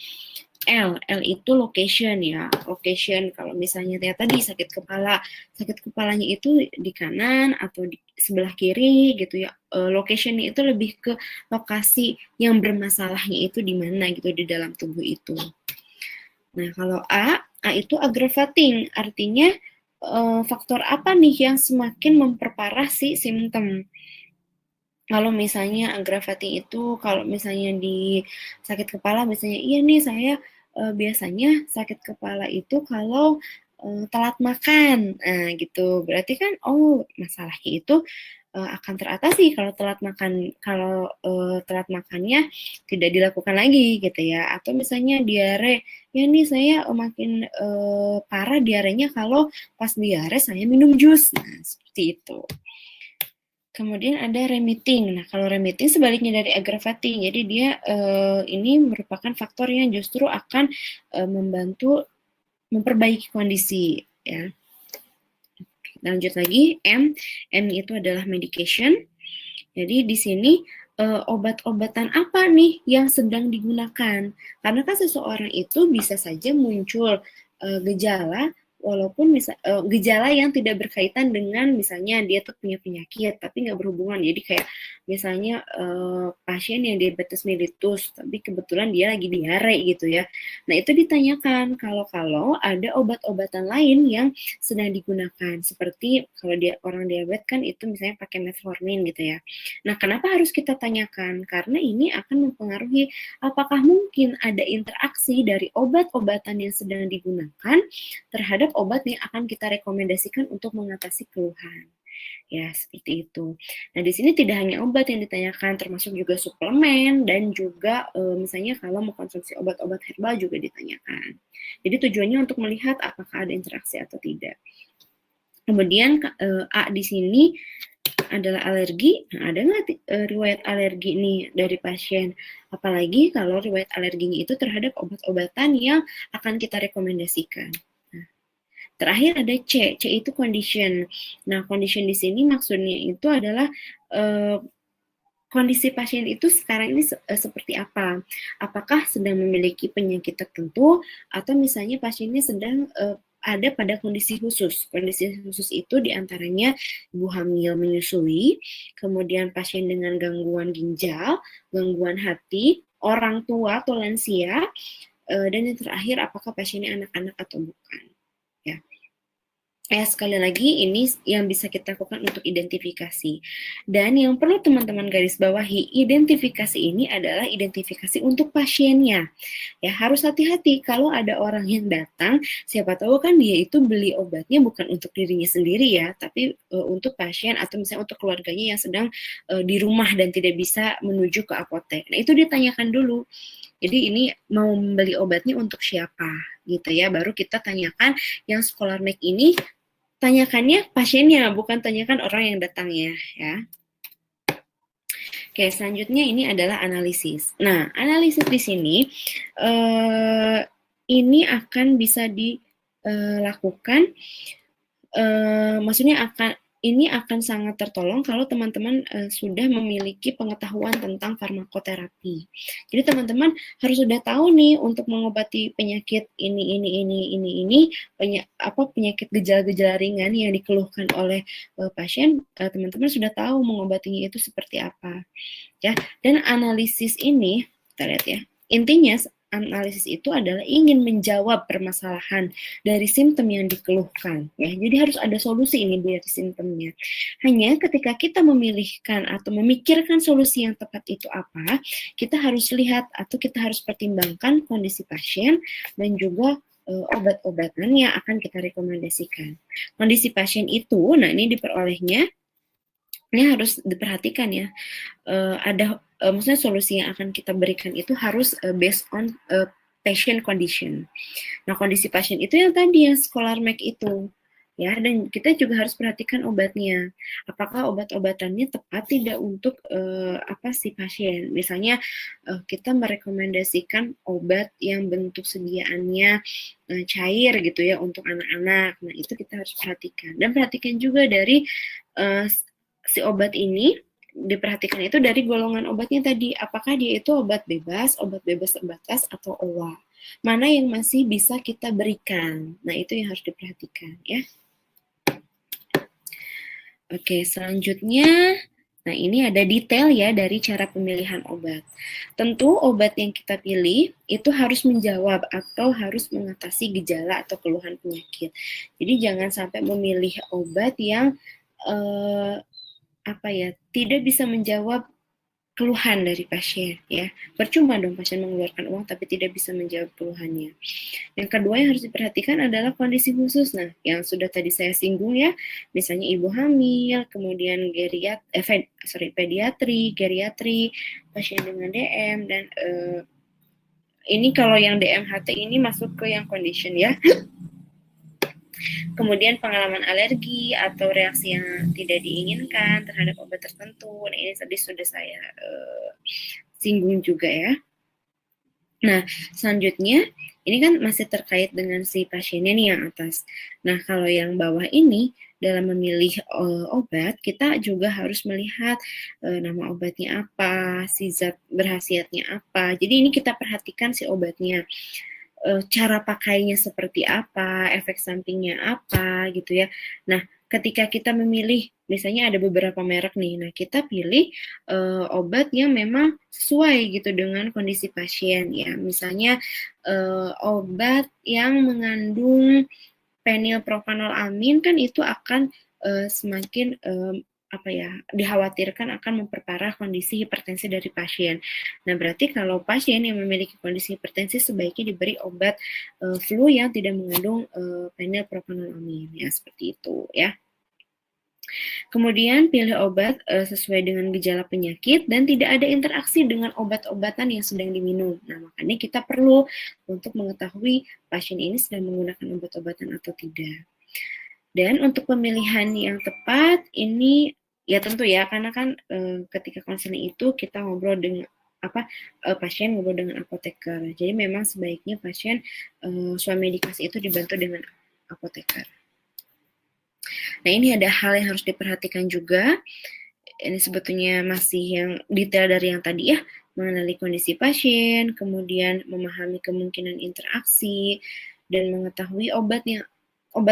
L itu location ya. Location kalau misalnya tadi sakit kepalanya itu di kanan atau di sebelah kiri gitu ya. Locationnya itu lebih ke lokasi yang bermasalahnya itu di mana gitu di dalam tubuh itu. Nah, kalau A itu aggravating, artinya faktor apa nih yang semakin memperparah si simptom. Kalau misalnya aggravating itu, kalau misalnya di sakit kepala, misalnya iya nih saya biasanya sakit kepala itu kalau telat makan, nah gitu. Berarti kan, masalahnya itu akan teratasi kalau telat makan, kalau telat makannya tidak dilakukan lagi gitu ya. Atau misalnya diare, ya nih saya makin parah diarenya kalau pas diare saya minum jus, nah seperti itu. Kemudian ada remitting. Nah, kalau remitting sebaliknya dari aggravating. Jadi dia ini merupakan faktor yang justru akan membantu memperbaiki kondisi ya. Lanjut lagi, M itu adalah medication. Jadi di sini obat-obatan apa nih yang sedang digunakan? Karena kan seseorang itu bisa saja muncul gejala walaupun gejala yang tidak berkaitan dengan misalnya dia tuh punya penyakit tapi nggak berhubungan. Jadi kayak misalnya pasien yang diabetes mellitus tapi kebetulan dia lagi diare gitu ya. Nah itu ditanyakan kalau ada obat-obatan lain yang sedang digunakan seperti kalau dia orang diabetes kan itu misalnya pakai metformin gitu ya. Nah kenapa harus kita tanyakan? Karena ini akan mempengaruhi apakah mungkin ada interaksi dari obat-obatan yang sedang digunakan terhadap obat yang akan kita rekomendasikan untuk mengatasi keluhan. Ya, seperti itu. Nah, di sini tidak hanya obat yang ditanyakan, termasuk juga suplemen dan juga misalnya kalau mengkonsumsi obat-obat herbal juga ditanyakan. Jadi tujuannya untuk melihat apakah ada interaksi atau tidak. Kemudian A di sini adalah alergi. Nah, ada nggak riwayat alergi nih dari pasien? Apalagi kalau riwayat alerginya itu terhadap obat-obatan yang akan kita rekomendasikan. Terakhir ada C itu condition. Nah, condition di sini maksudnya itu adalah kondisi pasien itu sekarang ini seperti apa? Apakah sedang memiliki penyakit tertentu atau misalnya pasiennya sedang ada pada kondisi khusus. Kondisi khusus itu diantaranya ibu hamil menyusui, kemudian pasien dengan gangguan ginjal, gangguan hati, orang tua atau lansia, dan yang terakhir apakah pasiennya anak-anak atau bukan. Sekali lagi ini yang bisa kita lakukan untuk identifikasi. Dan yang perlu teman-teman garis bawahi, identifikasi ini adalah identifikasi untuk pasiennya. Ya, harus hati-hati kalau ada orang yang datang, siapa tahu kan dia itu beli obatnya bukan untuk dirinya sendiri ya, tapi untuk pasien atau misalnya untuk keluarganya yang sedang di rumah dan tidak bisa menuju ke apotek. Nah, itu ditanyakan dulu. Jadi ini mau membeli obatnya untuk siapa gitu ya, baru kita tanyakan yang Scholar Make ini tanyakannya pasiennya, bukan tanyakan orang yang datangnya ya. Oke, selanjutnya ini adalah analisis. Nah, analisis di sini ini akan bisa dilakukan, maksudnya ini akan sangat tertolong kalau teman-teman sudah memiliki pengetahuan tentang farmakoterapi. Jadi teman-teman harus sudah tahu nih untuk mengobati penyakit ini penyakit gejala-gejala ringan yang dikeluhkan oleh pasien, teman-teman sudah tahu mengobatinya itu seperti apa. Ya, dan analisis ini kita lihat ya. Intinya analisis itu adalah ingin menjawab permasalahan dari simptom yang dikeluhkan. Ya, jadi harus ada solusi ini dari simptomnya. Hanya ketika kita memilihkan atau memikirkan solusi yang tepat itu apa, kita harus lihat atau kita harus pertimbangkan kondisi pasien dan juga obat-obatan yang akan kita rekomendasikan. Kondisi pasien itu, nah ini diperolehnya, ini harus diperhatikan ya. Maksudnya solusi yang akan kita berikan itu harus based on patient condition. Nah, kondisi pasien itu yang tadi yang Scholar Make itu. Ya, dan kita juga harus perhatikan obatnya. Apakah obat-obatannya tepat tidak untuk si pasien. Misalnya kita merekomendasikan obat yang bentuk sediaannya cair gitu ya untuk anak-anak. Nah, itu kita harus perhatikan. Dan perhatikan juga dari si obat ini diperhatikan itu dari golongan obatnya tadi, apakah dia itu obat bebas terbatas, atau OA. Mana yang masih bisa kita berikan. Nah, itu yang harus diperhatikan ya. Oke, selanjutnya, nah ini ada detail ya dari cara pemilihan obat. Tentu obat yang kita pilih itu harus menjawab atau harus mengatasi gejala atau keluhan penyakit. Jadi jangan sampai memilih obat yang tidak bisa menjawab keluhan dari pasien ya. Percuma dong pasien mengeluarkan uang tapi tidak bisa menjawab keluhannya. Yang kedua yang harus diperhatikan adalah kondisi khusus. Nah, yang sudah tadi saya singgung ya, misalnya ibu hamil, kemudian pediatri, geriatri, pasien dengan DM, dan ini kalau yang DMHT ini masuk ke yang condition ya. Kemudian pengalaman alergi atau reaksi yang tidak diinginkan terhadap obat tertentu. Nah, ini tadi sudah saya singgung juga ya. Nah, selanjutnya ini kan masih terkait dengan si pasiennya nih yang atas. Nah, kalau yang bawah ini dalam memilih obat, kita juga harus melihat nama obatnya apa, si zat berkhasiatnya apa. Jadi ini kita perhatikan si obatnya. Cara pakainya seperti apa, efek sampingnya apa gitu ya. Nah, ketika kita memilih, misalnya ada beberapa merek nih, nah kita pilih obat yang memang sesuai gitu dengan kondisi pasien ya. Misalnya obat yang mengandung fenilpropanolamin kan itu akan semakin dikhawatirkan akan memperparah kondisi hipertensi dari pasien. Nah, berarti kalau pasien yang memiliki kondisi hipertensi sebaiknya diberi obat flu yang tidak mengandung fenilpropanolamin ya, seperti itu ya. Kemudian pilih obat sesuai dengan gejala penyakit dan tidak ada interaksi dengan obat-obatan yang sedang diminum. Nah, makanya kita perlu untuk mengetahui pasien ini sedang menggunakan obat-obatan atau tidak. Dan untuk pemilihan yang tepat ini ya tentu ya, karena kan ketika konseling itu kita ngobrol dengan pasien ngobrol dengan apoteker. Jadi memang sebaiknya pasien swamedikasi itu dibantu dengan apoteker. Nah, ini ada hal yang harus diperhatikan juga. Ini sebetulnya masih yang detail dari yang tadi ya, mengenali kondisi pasien, kemudian memahami kemungkinan interaksi, dan mengetahui obat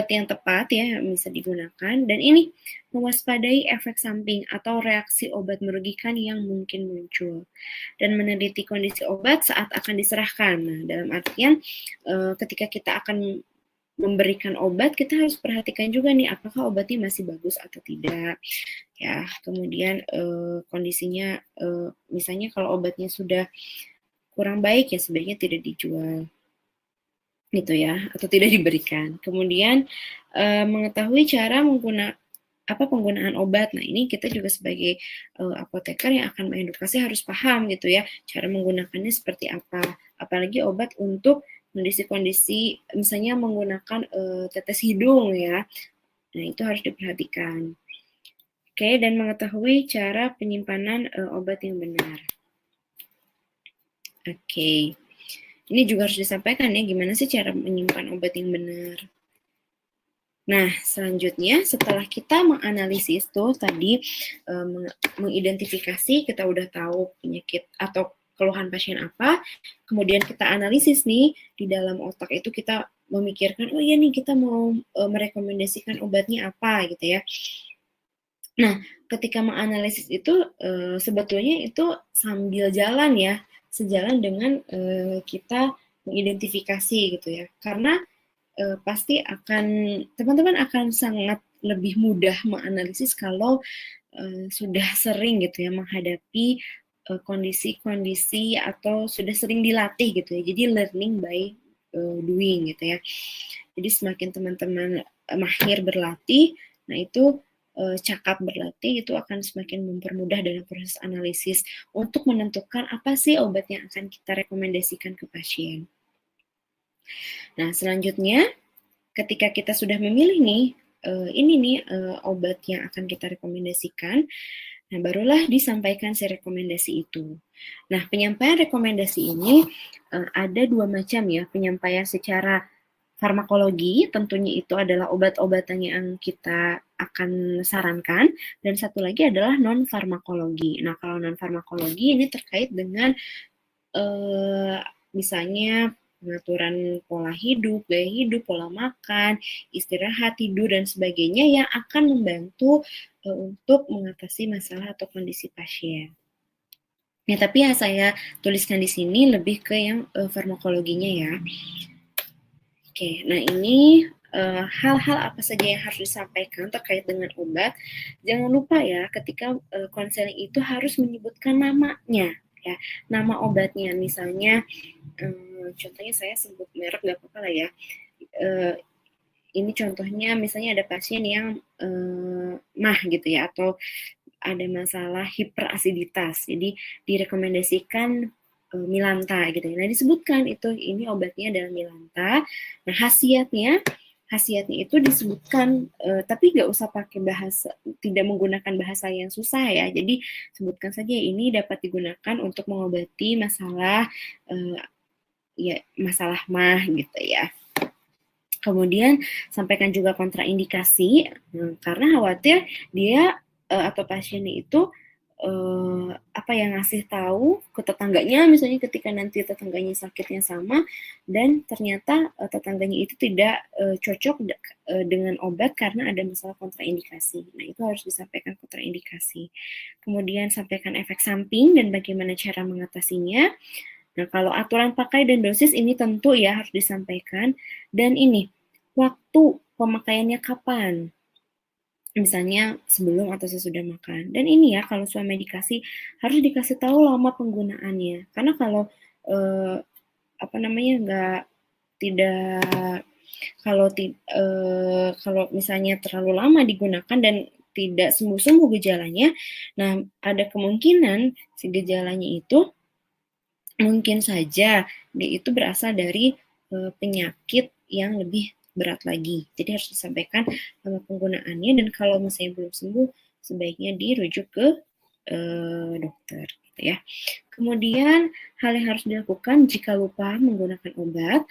yang tepat ya yang bisa digunakan, dan ini mewaspadai efek samping atau reaksi obat merugikan yang mungkin muncul, dan meneliti kondisi obat saat akan diserahkan. Nah, dalam artian ketika kita akan memberikan obat, kita harus perhatikan juga nih apakah obatnya masih bagus atau tidak ya. Kemudian kondisinya misalnya kalau obatnya sudah kurang baik ya sebaiknya tidak dijual gitu ya, atau tidak diberikan. Kemudian mengetahui cara penggunaan obat. Nah, ini kita juga sebagai apoteker yang akan mengedukasi harus paham gitu ya, cara menggunakannya seperti apa. Apalagi obat untuk kondisi-kondisi misalnya menggunakan tetes hidung ya. Nah, itu harus diperhatikan. Oke, dan mengetahui cara penyimpanan obat yang benar. Oke. Ini juga harus disampaikan ya, gimana sih cara menyimpan obat yang benar. Nah, selanjutnya setelah kita menganalisis tuh tadi, mengidentifikasi, kita udah tahu penyakit atau keluhan pasien apa, kemudian kita analisis nih, di dalam otak itu kita memikirkan, oh iya nih kita mau merekomendasikan obatnya apa gitu ya. Nah, ketika menganalisis itu sebetulnya itu sambil jalan ya, sejalan dengan kita mengidentifikasi gitu ya. Karena pasti teman-teman akan sangat lebih mudah menganalisis kalau sudah sering gitu ya menghadapi kondisi-kondisi atau sudah sering dilatih gitu ya. Jadi learning by doing gitu ya. Jadi semakin teman-teman mahir berlatih, nah itu cakap berlatih itu akan semakin mempermudah dalam proses analisis untuk menentukan apa sih obat yang akan kita rekomendasikan ke pasien. Nah, selanjutnya ketika kita sudah memilih nih, ini nih obat yang akan kita rekomendasikan, nah barulah disampaikan si rekomendasi itu. Nah, penyampaian rekomendasi ini ada dua macam ya, penyampaian secara farmakologi, tentunya itu adalah obat-obatan yang kita akan sarankan, dan satu lagi adalah non-farmakologi. Nah, kalau non-farmakologi ini terkait dengan misalnya pengaturan pola hidup, gaya hidup, pola makan, istirahat, tidur, dan sebagainya yang akan membantu untuk mengatasi masalah atau kondisi pasien. Ya, tapi yang saya tuliskan di sini lebih ke yang farmakologinya ya. Oke, nah ini hal-hal apa saja yang harus disampaikan terkait dengan obat. Jangan lupa ya, ketika konseling itu harus menyebutkan namanya, ya, nama obatnya. Misalnya, contohnya saya sebut merek nggak apa-apa lah ya. Ini contohnya misalnya ada pasien yang MAH gitu ya, atau ada masalah hiperasiditas. Jadi direkomendasikan Milanta gitu ya. Nah, disebutkan itu ini obatnya adalah Milanta. Nah, khasiatnya itu disebutkan, tapi nggak usah pakai bahasa, tidak menggunakan bahasa yang susah ya. Jadi sebutkan saja ini dapat digunakan untuk mengobati masalah ya masalah MAH gitu ya. Kemudian sampaikan juga kontraindikasi, karena khawatir dia atau pasiennya itu ngasih tahu ke tetangganya, misalnya ketika nanti tetangganya sakitnya sama dan ternyata tetangganya itu tidak cocok dengan obat karena ada masalah kontraindikasi. Nah, itu harus disampaikan kontraindikasi. Kemudian sampaikan efek samping dan bagaimana cara mengatasinya. Nah, kalau aturan pakai dan dosis ini tentu ya harus disampaikan. Dan ini, waktu pemakaiannya kapan? Misalnya sebelum atau sesudah makan. Dan ini ya, kalau swamedikasi harus dikasih tahu lama penggunaannya. Karena kalau kalau misalnya terlalu lama digunakan dan tidak sembuh-sembuh gejalanya, nah ada kemungkinan si gejalanya itu mungkin saja dia itu berasal dari penyakit yang lebih berat lagi. Jadi harus disampaikan nama penggunaannya, dan kalau misalnya belum sembuh, sebaiknya dirujuk ke dokter gitu ya. Kemudian hal yang harus dilakukan jika lupa menggunakan obat.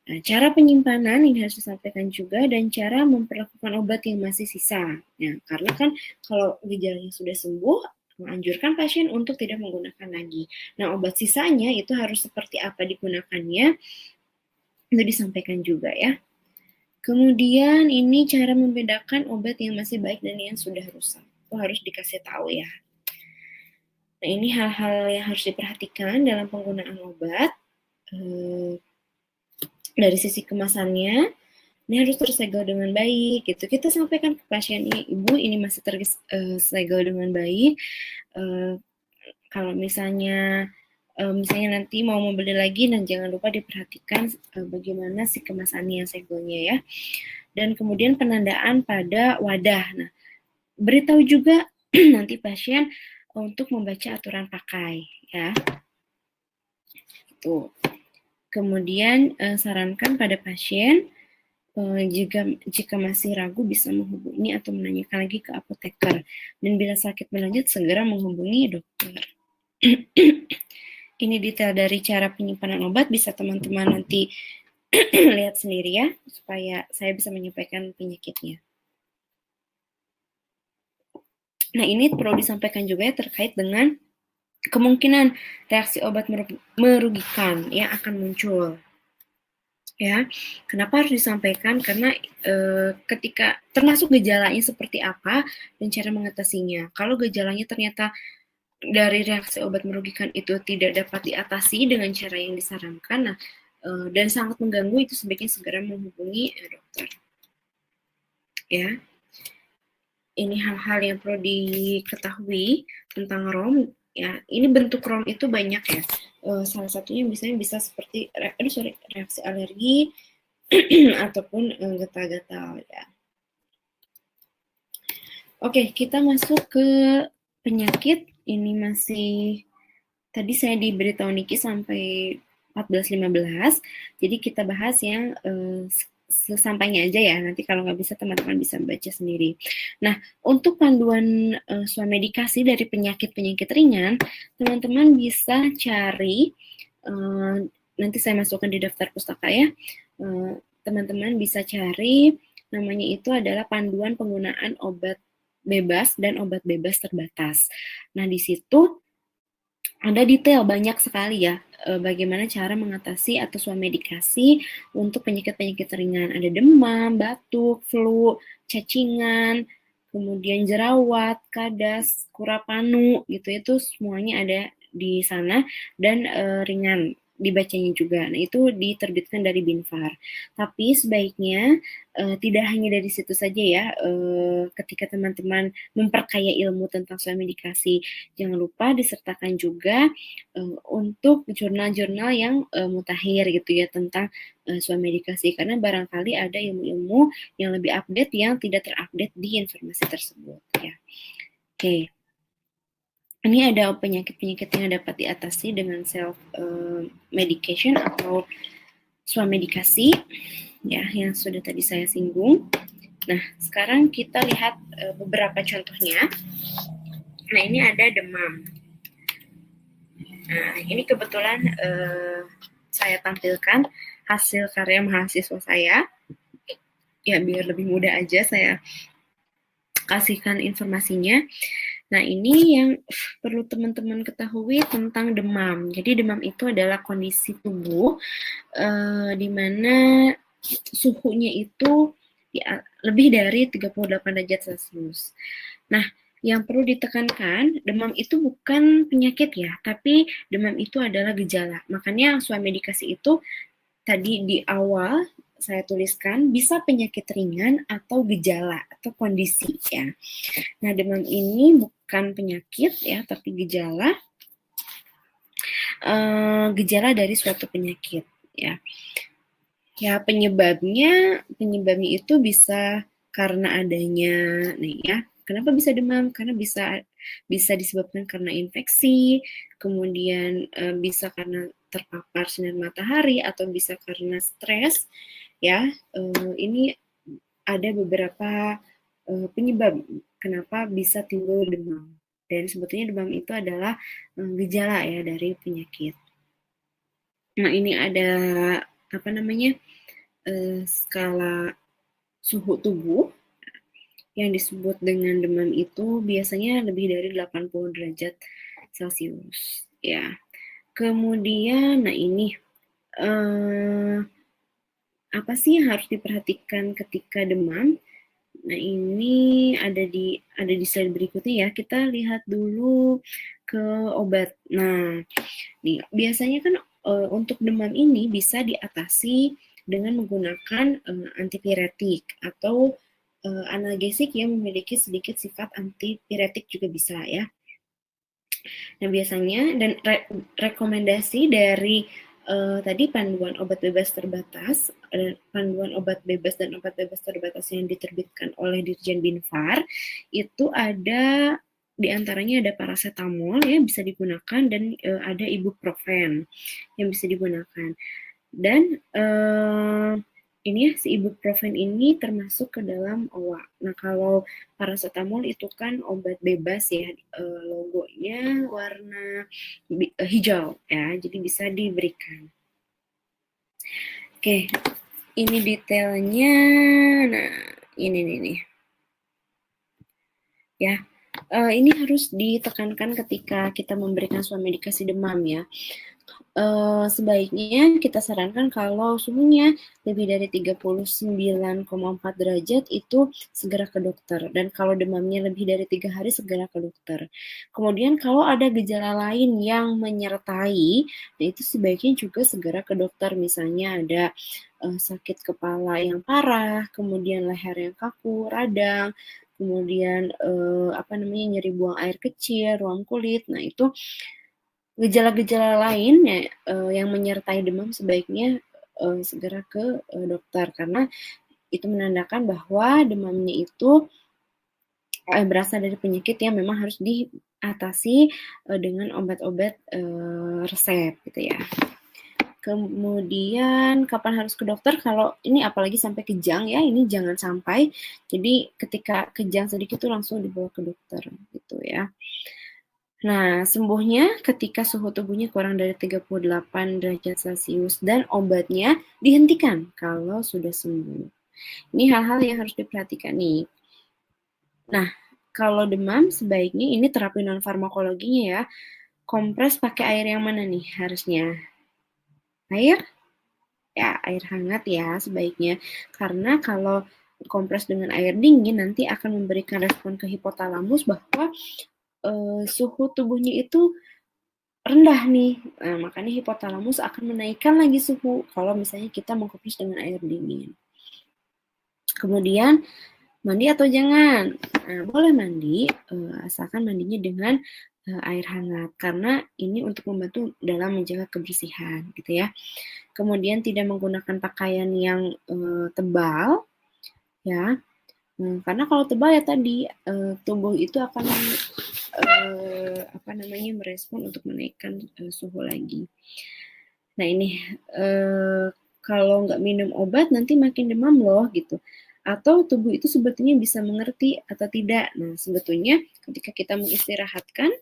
Nah, cara penyimpanan ini harus disampaikan juga, dan cara memperlakukan obat yang masih sisa. Nah, karena kan kalau gejalanya sudah sembuh, menganjurkan pasien untuk tidak menggunakan lagi. Nah, obat sisanya itu harus seperti apa digunakannya, itu disampaikan juga ya. Kemudian ini cara membedakan obat yang masih baik dan yang sudah rusak. Itu harus dikasih tahu ya. Nah, ini hal-hal yang harus diperhatikan dalam penggunaan obat. Dari sisi kemasannya, ini harus tersegel dengan baik gitu. Kita sampaikan ke pasien ini, Ibu, ini masih tersegel dengan baik. Kalau misalnya nanti mau membeli lagi, dan jangan lupa diperhatikan bagaimana si kemasannya, segelnya ya. Dan kemudian penandaan pada wadah. Nah, beritahu juga nanti pasien untuk membaca aturan pakai ya. Itu. Kemudian sarankan pada pasien jika masih ragu bisa menghubungi atau menanyakan lagi ke apoteker, dan bila sakit berlanjut segera menghubungi dokter. Ini detail dari cara penyimpanan obat, bisa teman-teman nanti lihat sendiri ya, supaya saya bisa menyampaikan penyakitnya. Nah, ini perlu disampaikan juga ya terkait dengan kemungkinan reaksi obat merugikan yang akan muncul. Ya, kenapa harus disampaikan? Karena ketika termasuk gejalanya seperti apa dan cara mengatasinya. Kalau gejalanya ternyata dari reaksi obat merugikan itu tidak dapat diatasi dengan cara yang disarankan, nah, dan sangat mengganggu, itu sebaiknya segera menghubungi dokter. Ya, ini hal-hal yang perlu diketahui tentang ROM. Ya, ini bentuk ROM itu banyak ya. Salah satunya misalnya bisa seperti reaksi alergi ataupun gatal-gatal ya. Oke, kita masuk ke penyakit. Ini masih tadi saya diberitahu Niki sampai 14-15. Jadi kita bahas yang sesampainya aja ya. Nanti kalau nggak bisa, teman-teman bisa baca sendiri. Nah, untuk panduan swamedikasi dari penyakit-penyakit ringan, teman-teman bisa cari, nanti saya masukkan di daftar pustaka ya, teman-teman bisa cari, namanya itu adalah panduan penggunaan obat bebas dan obat bebas terbatas. Nah, di situ ada detail banyak sekali ya bagaimana cara mengatasi atau swamedikasi untuk penyakit-penyakit ringan. Ada demam, batuk, flu, cacingan, kemudian jerawat, kadas, kurapanu gitu, itu semuanya ada di sana dan ringan dibacanya juga. Nah, itu diterbitkan dari Binfar. Tapi sebaiknya tidak hanya dari situ saja ya, ketika teman-teman memperkaya ilmu tentang swamedikasi, jangan lupa disertakan juga untuk jurnal-jurnal yang mutakhir gitu ya tentang swamedikasi, karena barangkali ada ilmu-ilmu yang lebih update yang tidak terupdate di informasi tersebut ya. Oke. Ini ada penyakit-penyakit yang dapat diatasi dengan self medication atau swamedikasi ya, yang sudah tadi saya singgung. Nah, sekarang kita lihat beberapa contohnya. Nah, ini ada demam. Nah, ini kebetulan saya tampilkan hasil karya mahasiswa saya. Ya, biar lebih mudah aja saya kasihkan informasinya. Nah, ini yang perlu teman-teman ketahui tentang demam. Jadi, demam itu adalah kondisi tubuh di mana suhunya itu ya, lebih dari 38 derajat Celcius. Nah, yang perlu ditekankan, demam itu bukan penyakit ya, tapi demam itu adalah gejala. Makanya swamedikasi itu tadi di awal saya tuliskan bisa penyakit ringan atau gejala atau kondisi ya. Nah, demam ini bukan penyakit ya, tapi gejala dari suatu penyakit ya. Ya, penyebabnya itu bisa karena adanya nih ya. Kenapa bisa demam? Karena bisa disebabkan karena infeksi, kemudian bisa karena terpapar sinar matahari, atau bisa karena stres ya. Ini ada beberapa penyebab kenapa bisa timbul demam. Dan sebetulnya demam itu adalah gejala ya dari penyakit. Nah, ini ada apa namanya? Skala suhu tubuh yang disebut dengan demam itu biasanya lebih dari 80 derajat Celcius ya. Kemudian, nah ini apa sih yang harus diperhatikan ketika demam? Nah, ini ada di slide berikutnya ya. Kita lihat dulu ke obat. Nah, nih biasanya kan untuk demam ini bisa diatasi dengan menggunakan antipiretik atau analgesik yang memiliki sedikit sifat antipiretik juga bisa ya. Nah, biasanya dan rekomendasi dari tadi panduan obat bebas terbatas, panduan obat bebas dan obat bebas terbatas yang diterbitkan oleh Dirjen Binfar, itu ada di antaranya ada paracetamol ya bisa digunakan, dan ada ibuprofen yang bisa digunakan. Dan ini si ibuprofen ini termasuk ke dalam OA. Nah, kalau paracetamol itu kan obat bebas ya, logonya warna hijau ya, jadi bisa diberikan. Oke, ini detailnya. Nah, ini nih. Ya, ini harus ditekankan ketika kita memberikan swamedikasi demam ya. Sebaiknya kita sarankan kalau suhunya lebih dari 39,4 derajat itu segera ke dokter, dan kalau demamnya lebih dari 3 hari segera ke dokter. Kemudian kalau ada gejala lain yang menyertai, nah itu sebaiknya juga segera ke dokter, misalnya ada sakit kepala yang parah, kemudian leher yang kaku, radang, kemudian nyeri buang air kecil, ruam kulit. Nah, itu gejala-gejala lain yang menyertai demam sebaiknya segera ke dokter, karena itu menandakan bahwa demamnya itu berasal dari penyakit yang memang harus diatasi dengan obat-obat resep gitu ya. Kemudian kapan harus ke dokter? Kalau ini apalagi sampai kejang ya, ini jangan sampai. Jadi ketika kejang sedikit tuh langsung dibawa ke dokter gitu ya. Nah, sembuhnya ketika suhu tubuhnya kurang dari 38 derajat Celcius dan obatnya dihentikan kalau sudah sembuh. Ini hal-hal yang harus diperhatikan nih. Nah, kalau demam sebaiknya ini terapi non farmakologinya ya. Kompres pakai air yang mana nih harusnya? Air? Ya, air hangat ya sebaiknya. Karena kalau kompres dengan air dingin nanti akan memberikan respon ke hipotalamus bahwa suhu tubuhnya itu rendah nih. Nah, makanya hipotalamus akan menaikkan lagi suhu kalau misalnya kita mengkompres dengan air dingin. Kemudian mandi atau jangan? Nah, boleh mandi, asalkan mandinya dengan air hangat karena ini untuk membantu dalam menjaga kebersihan gitu ya. Kemudian tidak menggunakan pakaian yang tebal ya. Karena kalau tebal ya tadi tubuh itu akan merespon untuk menaikkan suhu lagi. Nah ini kalau nggak minum obat nanti makin demam loh gitu. Atau tubuh itu sebetulnya bisa mengerti atau tidak. Nah sebetulnya ketika kita mengistirahatkan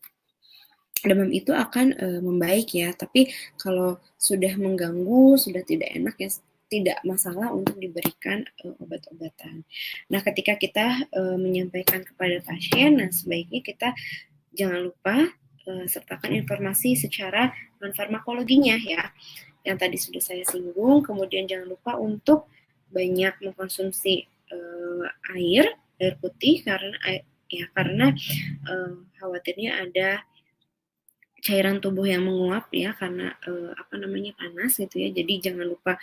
demam itu akan membaik ya. Tapi kalau sudah mengganggu, sudah tidak enak ya tidak masalah untuk diberikan obat-obatan. Nah, ketika kita menyampaikan kepada pasien, nah sebaiknya kita jangan lupa sertakan informasi secara non farmakologinya ya. Yang tadi sudah saya singgung. Kemudian jangan lupa untuk banyak mengkonsumsi air putih karena khawatirnya ada cairan tubuh yang menguap ya karena panas gitu ya. Jadi jangan lupa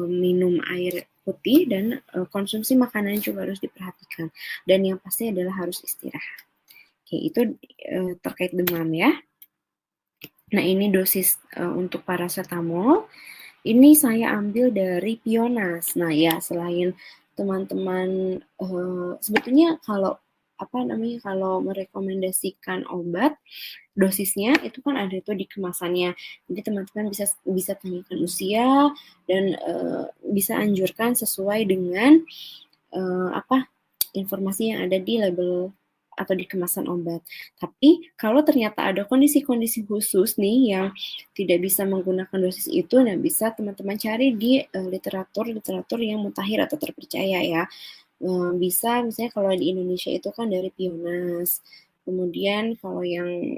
minum air putih dan konsumsi makanan juga harus diperhatikan. Dan yang pasti adalah harus istirahat. Oke, itu terkait demam ya. Nah, ini dosis untuk paracetamol. Ini saya ambil dari Pionas. Nah, ya selain teman-teman sebetulnya kalau kalau merekomendasikan obat dosisnya itu kan ada itu di kemasannya. Jadi teman-teman bisa tanyakan usia dan bisa anjurkan sesuai dengan informasi yang ada di label atau di kemasan obat. Tapi kalau ternyata ada kondisi-kondisi khusus nih yang tidak bisa menggunakan dosis itu, nah bisa teman-teman cari di literatur yang mutakhir atau terpercaya ya. Bisa misalnya kalau di Indonesia itu kan dari Pionas. Kemudian kalau yang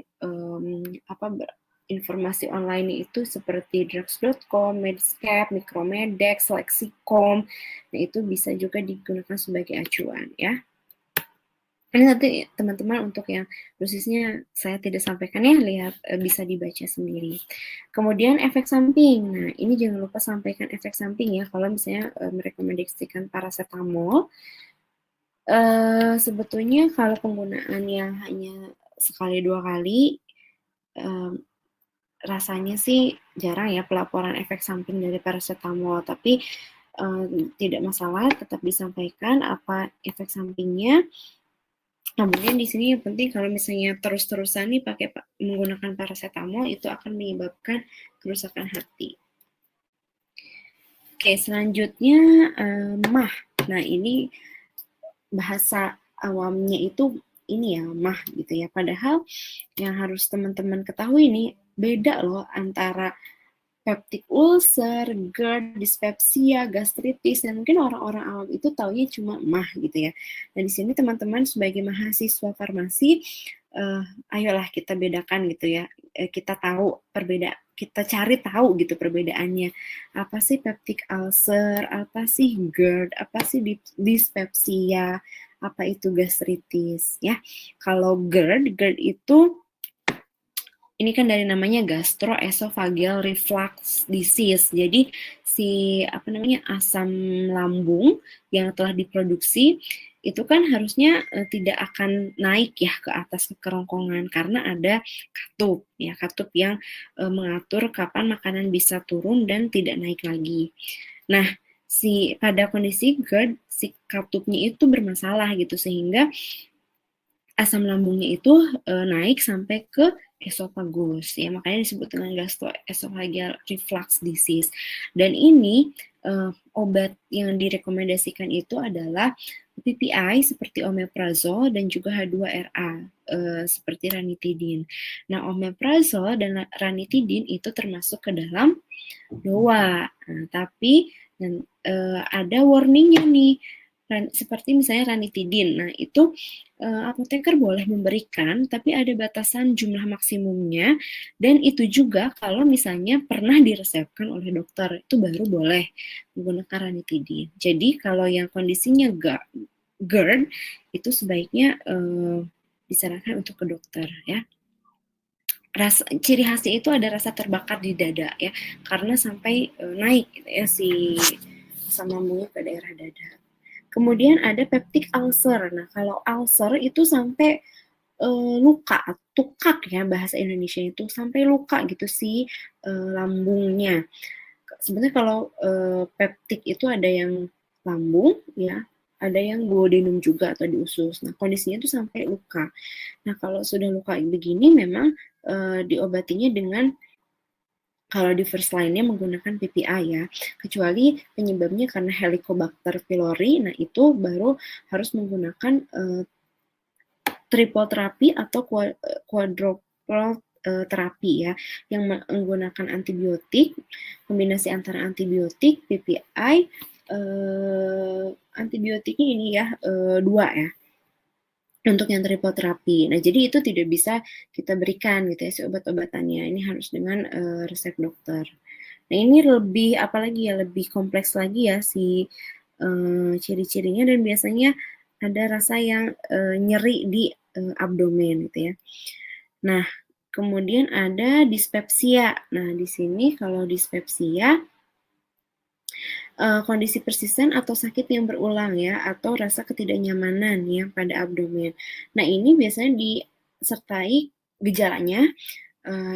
informasi online itu seperti drugs.com, Medscape, Micromedex, Lexicom, nah itu bisa juga digunakan sebagai acuan ya. Ini nanti teman-teman untuk yang dosisnya saya tidak sampaikan ya, lihat bisa dibaca sendiri. Kemudian efek samping. Nah, ini jangan lupa sampaikan efek samping ya kalau misalnya merekomendasikan paracetamol. Sebetulnya kalau penggunaan yang hanya sekali 2 kali rasanya sih jarang ya pelaporan efek samping dari paracetamol, tapi tidak masalah, tetap disampaikan apa efek sampingnya. Kemudian di sini yang penting kalau misalnya terus-terusan nih menggunakan paracetamol itu akan menyebabkan kerusakan hati. Oke, selanjutnya MAH. Nah, ini bahasa awamnya itu ini ya, MAH gitu ya. Padahal yang harus teman-teman ketahui nih beda loh antara peptic ulcer, GERD, dyspepsia, gastritis, dan mungkin orang-orang awam itu taunya cuma MAH gitu ya. Nah, di sini teman-teman sebagai mahasiswa farmasi, ayolah kita bedakan gitu ya. Kita cari tahu gitu perbedaannya. Apa sih peptic ulcer, apa sih GERD, apa sih dyspepsia, apa itu gastritis ya. Kalau GERD itu ini kan dari namanya gastroesophageal reflux disease. Jadi si asam lambung yang telah diproduksi itu kan harusnya tidak akan naik ya ke atas kerongkongan karena ada katup ya, katup yang mengatur kapan makanan bisa turun dan tidak naik lagi. Nah, pada kondisi GERD si katupnya itu bermasalah gitu sehingga asam lambungnya itu naik sampai ke esofagus ya, makanya disebut dengan gastroesophageal reflux disease. Dan ini obat yang direkomendasikan itu adalah PPI seperti omeprazol dan juga H2RA seperti ranitidin. Nah, omeprazol dan ranitidin itu termasuk ke dalam DOA. Nah, tapi ada warningnya nih, seperti misalnya ranitidin. Nah, itu apoteker boleh memberikan, tapi ada batasan jumlah maksimumnya, dan itu juga kalau misalnya pernah diresepkan oleh dokter, itu baru boleh menggunakan ranitidin. Jadi, kalau yang kondisinya GERD, itu sebaiknya disarankan untuk ke dokter, ya. Ciri khasnya itu ada rasa terbakar di dada, ya, karena sampai naik gitu ya si asam lambungnya ke daerah dada. Kemudian ada peptic ulcer. Nah, kalau ulcer itu sampai luka, tukak ya bahasa Indonesia itu, sampai luka gitu si lambungnya. Sebenarnya kalau peptic itu ada yang lambung ya, ada yang duodenum juga atau di usus. Nah, kondisinya itu sampai luka. Nah, kalau sudah luka begini memang diobatinya dengan, kalau di first line-nya menggunakan PPI ya, kecuali penyebabnya karena Helicobacter pylori, nah itu baru harus menggunakan triple terapi atau quadruple terapi ya, yang menggunakan antibiotik, kombinasi antara antibiotik, PPI, antibiotiknya ini ya 2 ya, untuk yang triple terapi. Nah, jadi itu tidak bisa kita berikan gitu ya si obat-obatannya. Ini harus dengan resep dokter. Nah, ini lebih apalagi ya, lebih kompleks lagi ya si ciri-cirinya, dan biasanya ada rasa yang nyeri di abdomen gitu ya. Nah, kemudian ada dispepsia. Nah, di sini kalau dispepsia kondisi persisten atau sakit yang berulang ya, atau rasa ketidaknyamanan ya pada abdomen. Nah, ini biasanya disertai gejalanya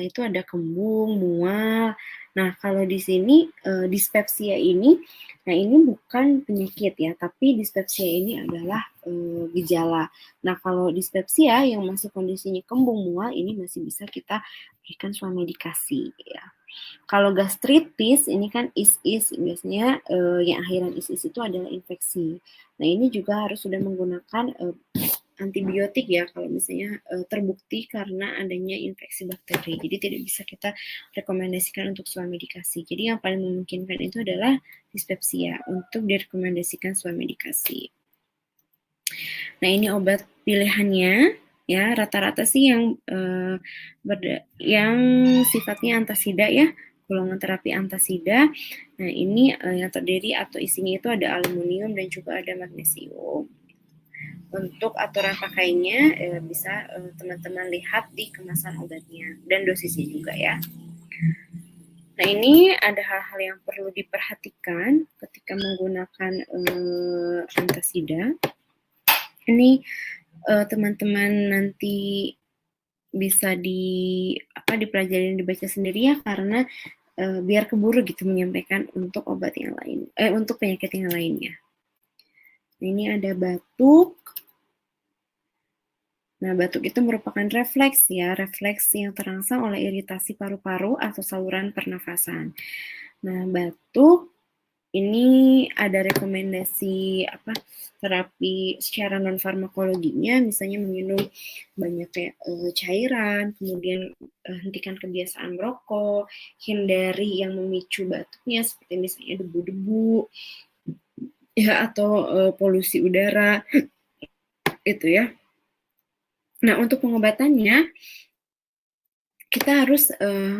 itu ada kembung, mual. Nah, kalau di sini dispepsia ini, nah ini bukan penyakit ya, tapi dispepsia ini adalah gejala. Nah, kalau dispepsia yang masih kondisinya kembung, mual, ini masih bisa kita berikan swamedikasi ya. Kalau gastritis ini kan is-is, biasanya yang akhiran is-is itu adalah infeksi. Nah, ini juga harus sudah menggunakan antibiotik ya kalau misalnya terbukti karena adanya infeksi bakteri. Jadi tidak bisa kita rekomendasikan untuk swamedikasi. Jadi yang paling memungkinkan itu adalah dispepsia untuk direkomendasikan swamedikasi. Nah, ini obat pilihannya ya, rata-rata sih yang sifatnya antasida ya, golongan terapi antasida. Nah, ini yang terdiri atau isinya itu ada aluminium dan juga ada magnesium. Untuk aturan pakainya bisa teman-teman lihat di kemasan obatnya dan dosisnya juga ya. Nah, ini ada hal-hal yang perlu diperhatikan ketika menggunakan antasida. Ini teman-teman nanti bisa dipelajari dan dibaca sendiri ya, karena biar keburu gitu menyampaikan untuk obat yang lain, untuk penyakit yang lainnya. Ini ada batuk. Nah, batuk itu merupakan refleks ya, refleks yang terangsang oleh iritasi paru-paru atau saluran pernafasan. Nah, batuk ini ada rekomendasi terapi secara non farmakologinya, misalnya minum banyak kayak cairan, kemudian hentikan kebiasaan merokok, hindari yang memicu batuknya seperti misalnya debu-debu ya, atau polusi udara itu ya. Nah, untuk pengobatannya kita harus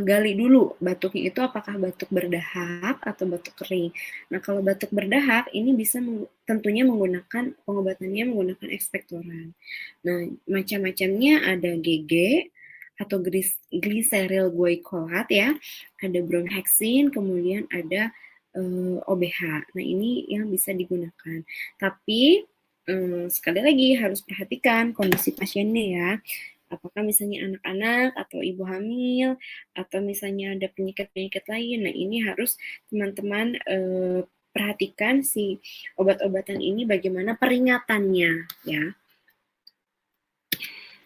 gali dulu batuknya itu apakah batuk berdahak atau batuk kering. Nah, kalau batuk berdahak ini bisa tentunya menggunakan pengobatannya menggunakan ekspektoran. Nah, macam-macamnya ada GG atau glyceryl glycolat ya, ada bromhexin, kemudian ada OBH. Nah, ini yang bisa digunakan. Tapi sekali lagi harus perhatikan kondisi pasiennya ya. Apakah misalnya anak-anak atau ibu hamil atau misalnya ada penyakit-penyakit lain. Nah, ini harus teman-teman perhatikan si obat-obatan ini bagaimana peringatannya ya.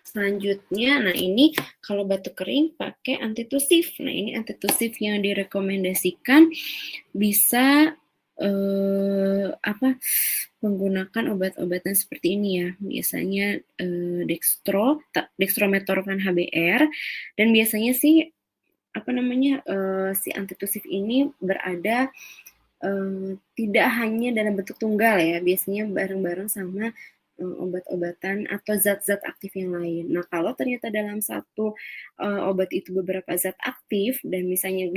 Selanjutnya, nah ini kalau batuk kering pakai antitusif. Nah, ini antitusif yang direkomendasikan bisa menggunakan obat-obatan seperti ini ya. Biasanya dextromethorphan HBr, dan biasanya sih si antitusif ini berada tidak hanya dalam bentuk tunggal ya, biasanya bareng-bareng sama obat-obatan atau zat-zat aktif yang lain. Nah, kalau ternyata dalam satu obat itu beberapa zat aktif dan misalnya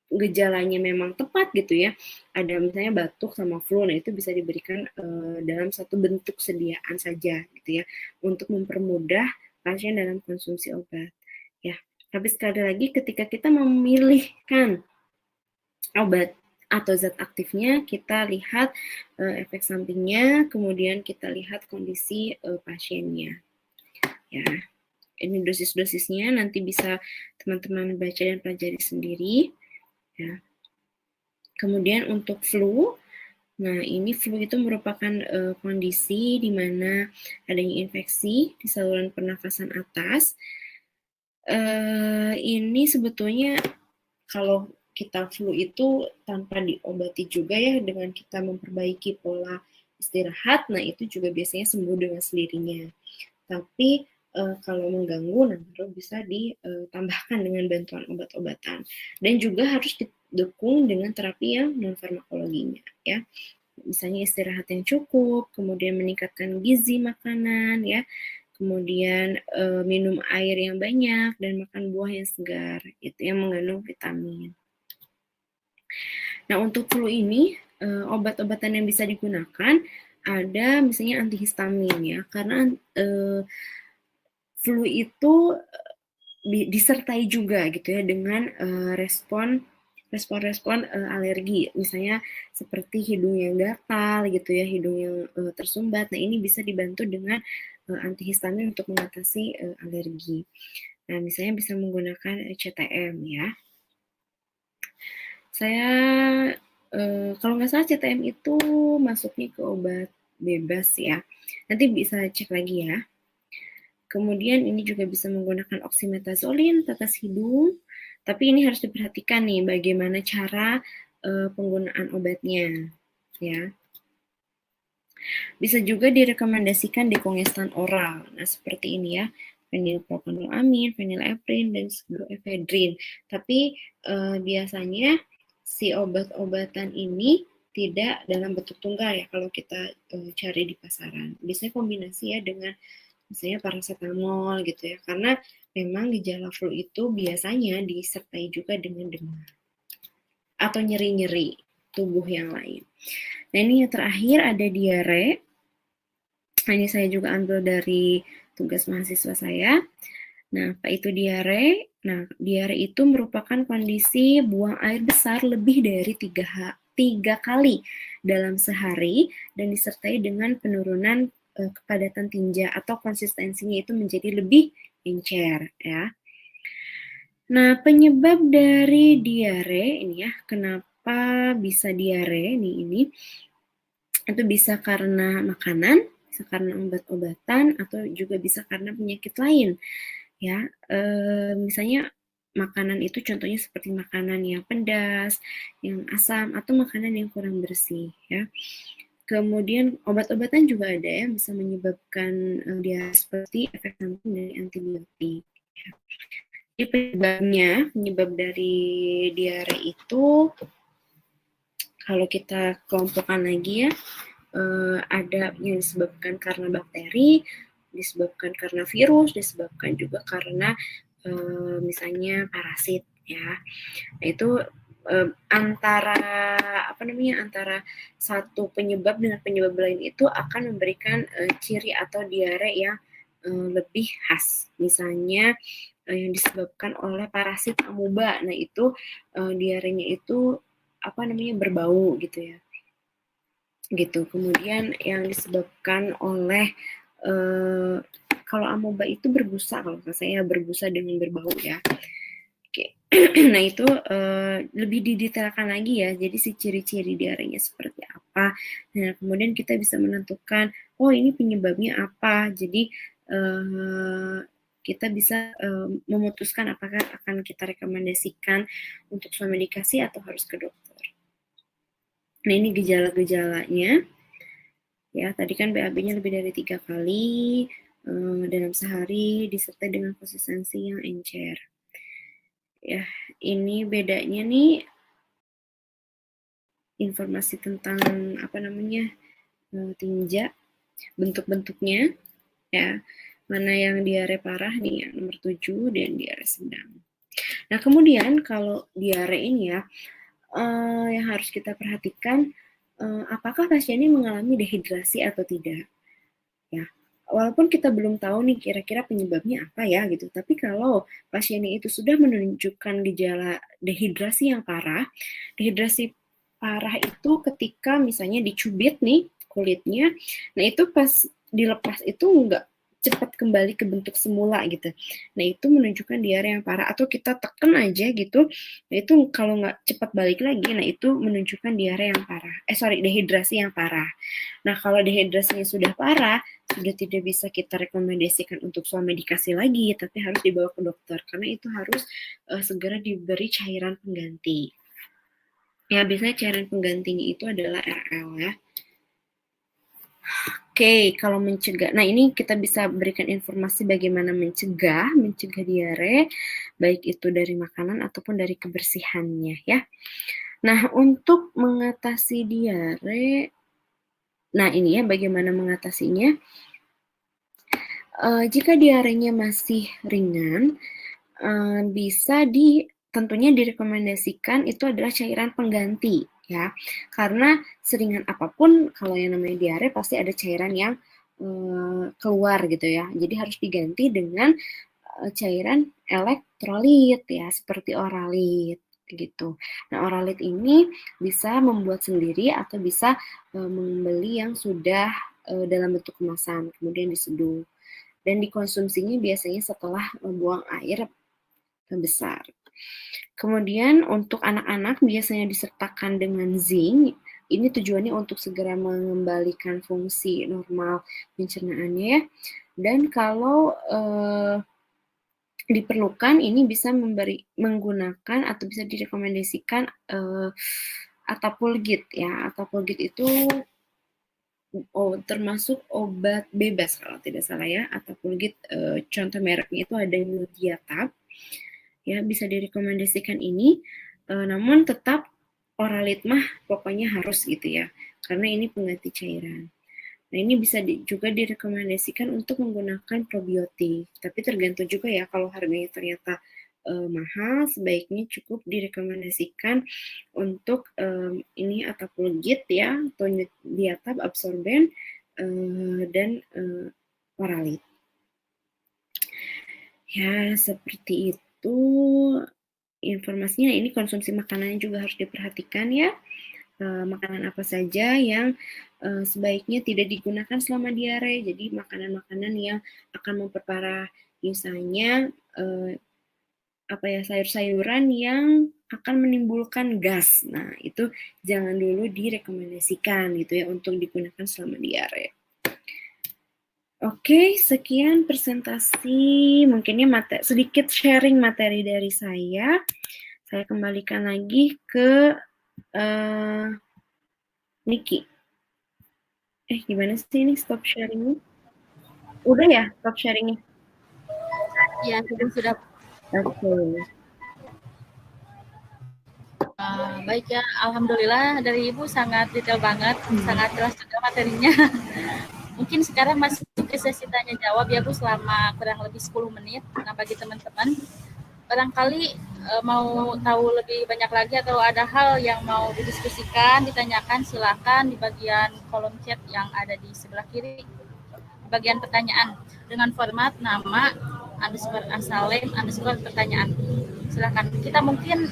gejalanya memang tepat gitu ya, ada misalnya batuk sama flu, nah itu bisa diberikan dalam satu bentuk sediaan saja gitu ya, untuk mempermudah pasien dalam konsumsi obat ya. Tapi sekali lagi ketika kita memilihkan obat atau zat aktifnya, kita lihat efek sampingnya, kemudian kita lihat kondisi pasiennya ya. Ini dosis-dosisnya nanti bisa teman-teman baca dan pelajari sendiri ya. Kemudian untuk flu, nah ini flu itu merupakan kondisi di mana adanya infeksi di saluran pernafasan atas. Ini sebetulnya kalau kita flu itu tanpa diobati juga ya, dengan kita memperbaiki pola istirahat, nah itu juga biasanya sembuh dengan sendirinya. Tapi kalau mengganggu, nah baru bisa ditambahkan dengan bantuan obat-obatan. Dan juga harus didukung dengan terapi yang non-farmakologinya ya. Misalnya istirahat yang cukup, kemudian meningkatkan gizi makanan ya, kemudian minum air yang banyak dan makan buah yang segar, itu yang mengandung vitamin. Nah, untuk flu ini obat-obatan yang bisa digunakan ada misalnya antihistamin ya, karena flu itu disertai juga gitu ya dengan respon alergi, misalnya seperti hidung yang gatal gitu ya, hidung yang tersumbat. Nah, ini bisa dibantu dengan antihistamin untuk mengatasi alergi. Nah, misalnya bisa menggunakan CTM ya. Saya kalau nggak salah CTM itu masuknya ke obat bebas ya. Nanti bisa cek lagi ya. Kemudian ini juga bisa menggunakan oxymetazoline, tetes hidung. Tapi ini harus diperhatikan nih bagaimana cara penggunaan obatnya ya. Bisa juga direkomendasikan dekongestan oral. Nah, seperti ini ya. Fenilpropanolamin, fenileprin, dan pseudoephedrine. Tapi biasanya si obat-obatan ini tidak dalam bentuk tunggal ya kalau kita cari di pasaran. Biasanya kombinasi ya dengan misalnya paracetamol gitu ya, karena memang gejala flu itu biasanya disertai juga dengan demam atau nyeri-nyeri tubuh yang lain. Nah, ini yang terakhir ada diare. Nah, ini saya juga ambil dari tugas mahasiswa saya. Nah, apa itu diare? Nah, diare itu merupakan kondisi buang air besar lebih dari 3 kali dalam sehari dan disertai dengan penurunan kepadatan tinja atau konsistensinya itu menjadi lebih encer ya. Nah, penyebab dari diare ini ya, kenapa bisa diare ini itu bisa karena makanan, bisa karena obat-obatan, atau juga bisa karena penyakit lain ya. Misalnya makanan itu contohnya seperti makanan yang pedas, yang asam, atau makanan yang kurang bersih ya. Kemudian obat-obatan juga ada ya, bisa menyebabkan diare seperti efek samping dari antibiotik. Jadi penyebab dari diare itu kalau kita kelompokkan lagi ya, ada yang disebabkan karena bakteri, disebabkan karena virus, disebabkan juga karena misalnya parasit ya. Nah, itu antara satu penyebab dengan penyebab lain itu akan memberikan ciri atau diare yang lebih khas. Misalnya yang disebabkan oleh parasit amuba. Nah, itu diarenya itu berbau gitu ya. Gitu. Kemudian yang disebabkan oleh kalau amoeba itu berbusa, kalau saya berbusa dengan berbau ya. Oke. Nah, itu lebih didetailkan lagi ya. Jadi si ciri-ciri diarenya seperti apa. Nah, kemudian kita bisa menentukan, oh ini penyebabnya apa. Jadi kita bisa memutuskan apakah akan kita rekomendasikan untuk medikasi atau harus ke dokter. Nah, ini gejala-gejalanya. Ya, tadi kan BAB-nya lebih dari 3 kali dalam sehari disertai dengan konsistensi yang encer. Ya, ini bedanya nih informasi tentang tinja, bentuk-bentuknya ya. Mana yang diare parah nih, yang nomor 7 dan diare sedang. Nah, kemudian kalau diare ini ya, yang harus kita perhatikan, apakah pasien ini mengalami dehidrasi atau tidak. Ya, walaupun kita belum tahu nih kira-kira penyebabnya apa ya gitu, tapi kalau pasiennya itu sudah menunjukkan gejala dehidrasi parah itu ketika misalnya dicubit nih kulitnya, nah itu pas dilepas itu nggak cepat kembali ke bentuk semula gitu. Nah itu menunjukkan diare yang parah, atau kita tekan aja gitu, nah itu kalau nggak cepat balik lagi, nah itu menunjukkan diare yang parah. Dehidrasi yang parah. Nah kalau dehidrasinya sudah parah, sudah tidak bisa kita rekomendasikan untuk swamedikasi lagi, tapi harus dibawa ke dokter karena itu harus segera diberi cairan pengganti. Ya, biasanya cairan penggantinya itu adalah RL ya. Oke, kalau mencegah. Nah, ini kita bisa berikan informasi bagaimana mencegah diare, baik itu dari makanan ataupun dari kebersihannya ya. Nah, untuk mengatasi diare, nah ini ya bagaimana mengatasinya. Jika diarenya masih ringan, bisa tentunya direkomendasikan itu adalah cairan pengganti ya, karena seringan apapun kalau yang namanya diare pasti ada cairan yang keluar gitu ya, jadi harus diganti dengan cairan elektrolit ya, seperti oralit gitu. Nah, oralit ini bisa membuat sendiri atau bisa membeli yang sudah dalam bentuk kemasan kemudian diseduh, dan dikonsumsinya biasanya setelah membuang air besar. Kemudian untuk anak-anak biasanya disertakan dengan zinc. Ini tujuannya untuk segera mengembalikan fungsi normal pencernaannya ya. Dan kalau diperlukan ini bisa menggunakan atau bisa direkomendasikan Atapulgit ya. Atapulgit itu termasuk obat bebas kalau tidak salah ya. Atapulgit contoh mereknya itu ada Diatab. Ya, bisa direkomendasikan ini, namun tetap oralit mah pokoknya harus gitu ya, karena ini pengganti cairan. Nah, ini bisa juga direkomendasikan untuk menggunakan probiotik, tapi tergantung juga ya, kalau harganya ternyata mahal, sebaiknya cukup direkomendasikan untuk ini Atapulgit ya, atau Diatab, Absorben, dan oralit. Ya, seperti itu. Informasinya. Ini konsumsi makanannya juga harus diperhatikan ya. Makanan apa saja yang sebaiknya tidak digunakan selama diare. Jadi makanan-makanan yang akan memperparah, misalnya sayur-sayuran yang akan menimbulkan gas. Nah, itu jangan dulu direkomendasikan gitu ya untuk digunakan selama diare. Oke, sekian presentasi, mungkinnya sedikit sharing materi dari saya. Saya kembalikan lagi ke Niki. Gimana sih ini stop sharingnya? Udah ya stop sharingnya? Ya, sudah. Oke. Baik ya, alhamdulillah dari Ibu sangat detail banget, sangat jelas juga materinya. Mungkin sekarang masih ke sesi tanya jawab ya Bu, selama kurang lebih 10 menit. Nah, bagi teman-teman barangkali mau tahu lebih banyak lagi atau ada hal yang mau didiskusikan, ditanyakan, silakan di bagian kolom chat yang ada di sebelah kiri, bagian pertanyaan dengan format nama _pertanyaan. Silakan. Kita mungkin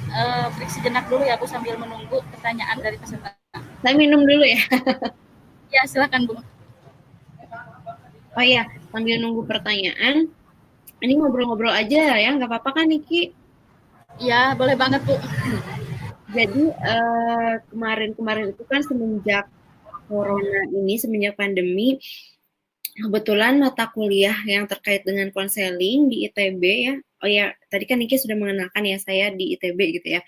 break sejenak dulu ya Bu, sambil menunggu pertanyaan dari peserta. Saya minum dulu ya. Ya, silakan Bu. Oh iya, sambil nunggu pertanyaan, ini ngobrol-ngobrol aja ya, nggak apa-apa kan Niki? Ya, boleh banget Bu. Jadi kemarin itu kan semenjak corona ini, semenjak pandemi, kebetulan mata kuliah yang terkait dengan konseling di ITB ya. Oh ya, tadi kan Niki sudah mengenalkan ya saya di ITB gitu ya.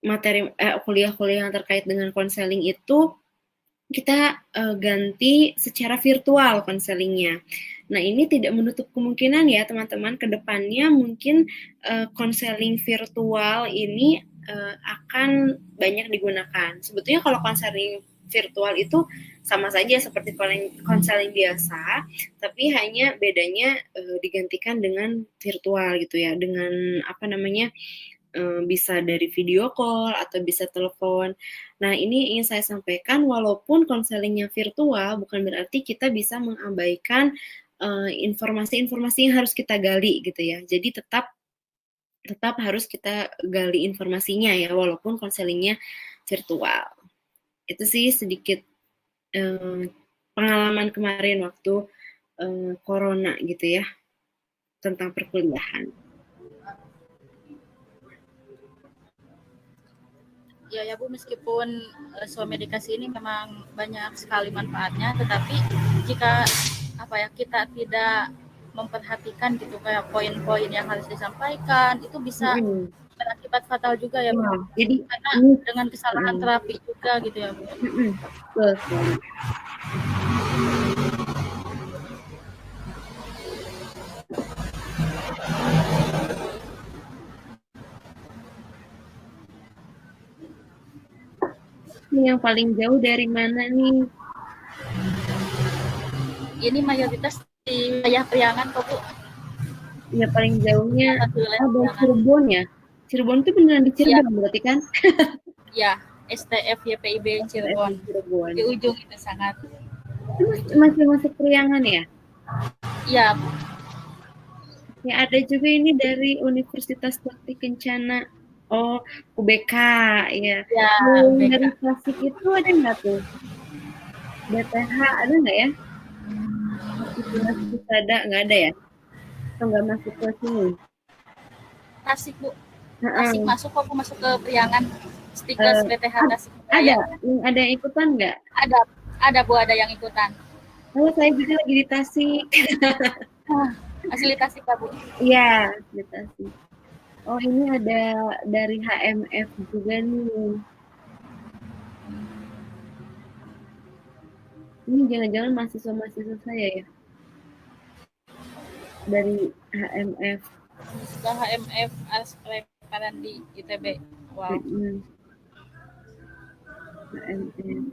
Materi kuliah-kuliah yang terkait dengan konseling itu kita ganti secara virtual konselingnya. Nah, ini tidak menutup kemungkinan ya teman-teman, ke depannya mungkin konseling virtual ini akan banyak digunakan. Sebetulnya kalau konseling virtual itu sama saja seperti konseling biasa, tapi hanya bedanya digantikan dengan virtual gitu ya, dengan apa namanya, bisa dari video call atau bisa telepon. Nah, ini ingin saya sampaikan, walaupun konselingnya virtual, bukan berarti kita bisa mengabaikan informasi-informasi yang harus kita gali gitu ya. Jadi tetap harus kita gali informasinya ya, walaupun konselingnya virtual. Itu sih sedikit pengalaman kemarin waktu corona gitu ya, tentang perkuliahan. Ya Bu, meskipun suami edukasi ini memang banyak sekali manfaatnya, tetapi jika kita tidak memperhatikan gitu kayak poin-poin yang harus disampaikan, itu bisa berakibat fatal juga ya Bu. Jadi karena dengan kesalahan terapi juga gitu ya Bu. Betul. Ini yang paling jauh dari mana nih? Ini mayoritas di wilayah Priangan kok Bu. Ya paling jauhnya ada Cirebon ya. Cirebon itu beneran di Cirebon ya, berarti kan? Ya, STF YPIB Cirebon. Di ujung itu sangat. Itu masih masuk Priangan ya? Iya. Ya ada juga ini dari Universitas Bakti Kencana. Oh, UBK ya. Ya, dari Tasik itu ada nggak tuh? BTH ada nggak ya? Masih ada, nggak ada ya? Atau nggak masuk ke sini? Tasik Bu. Tasik masuk kok, masuk ke Priangan. Stikers BTH Tasik. Ada yang ikutan nggak? Ada Bu, ada yang ikutan. Oh, saya juga lagi di Tasik. Asli Tasik Pak Bu? Iya, asli Tasik. Oh, ini ada dari HMF juga nih. Ini jangan-jangan mahasiswa-mahasiswa saya ya? Dari HMF. HMF Ars Preparandi ITB. Wow. HMF.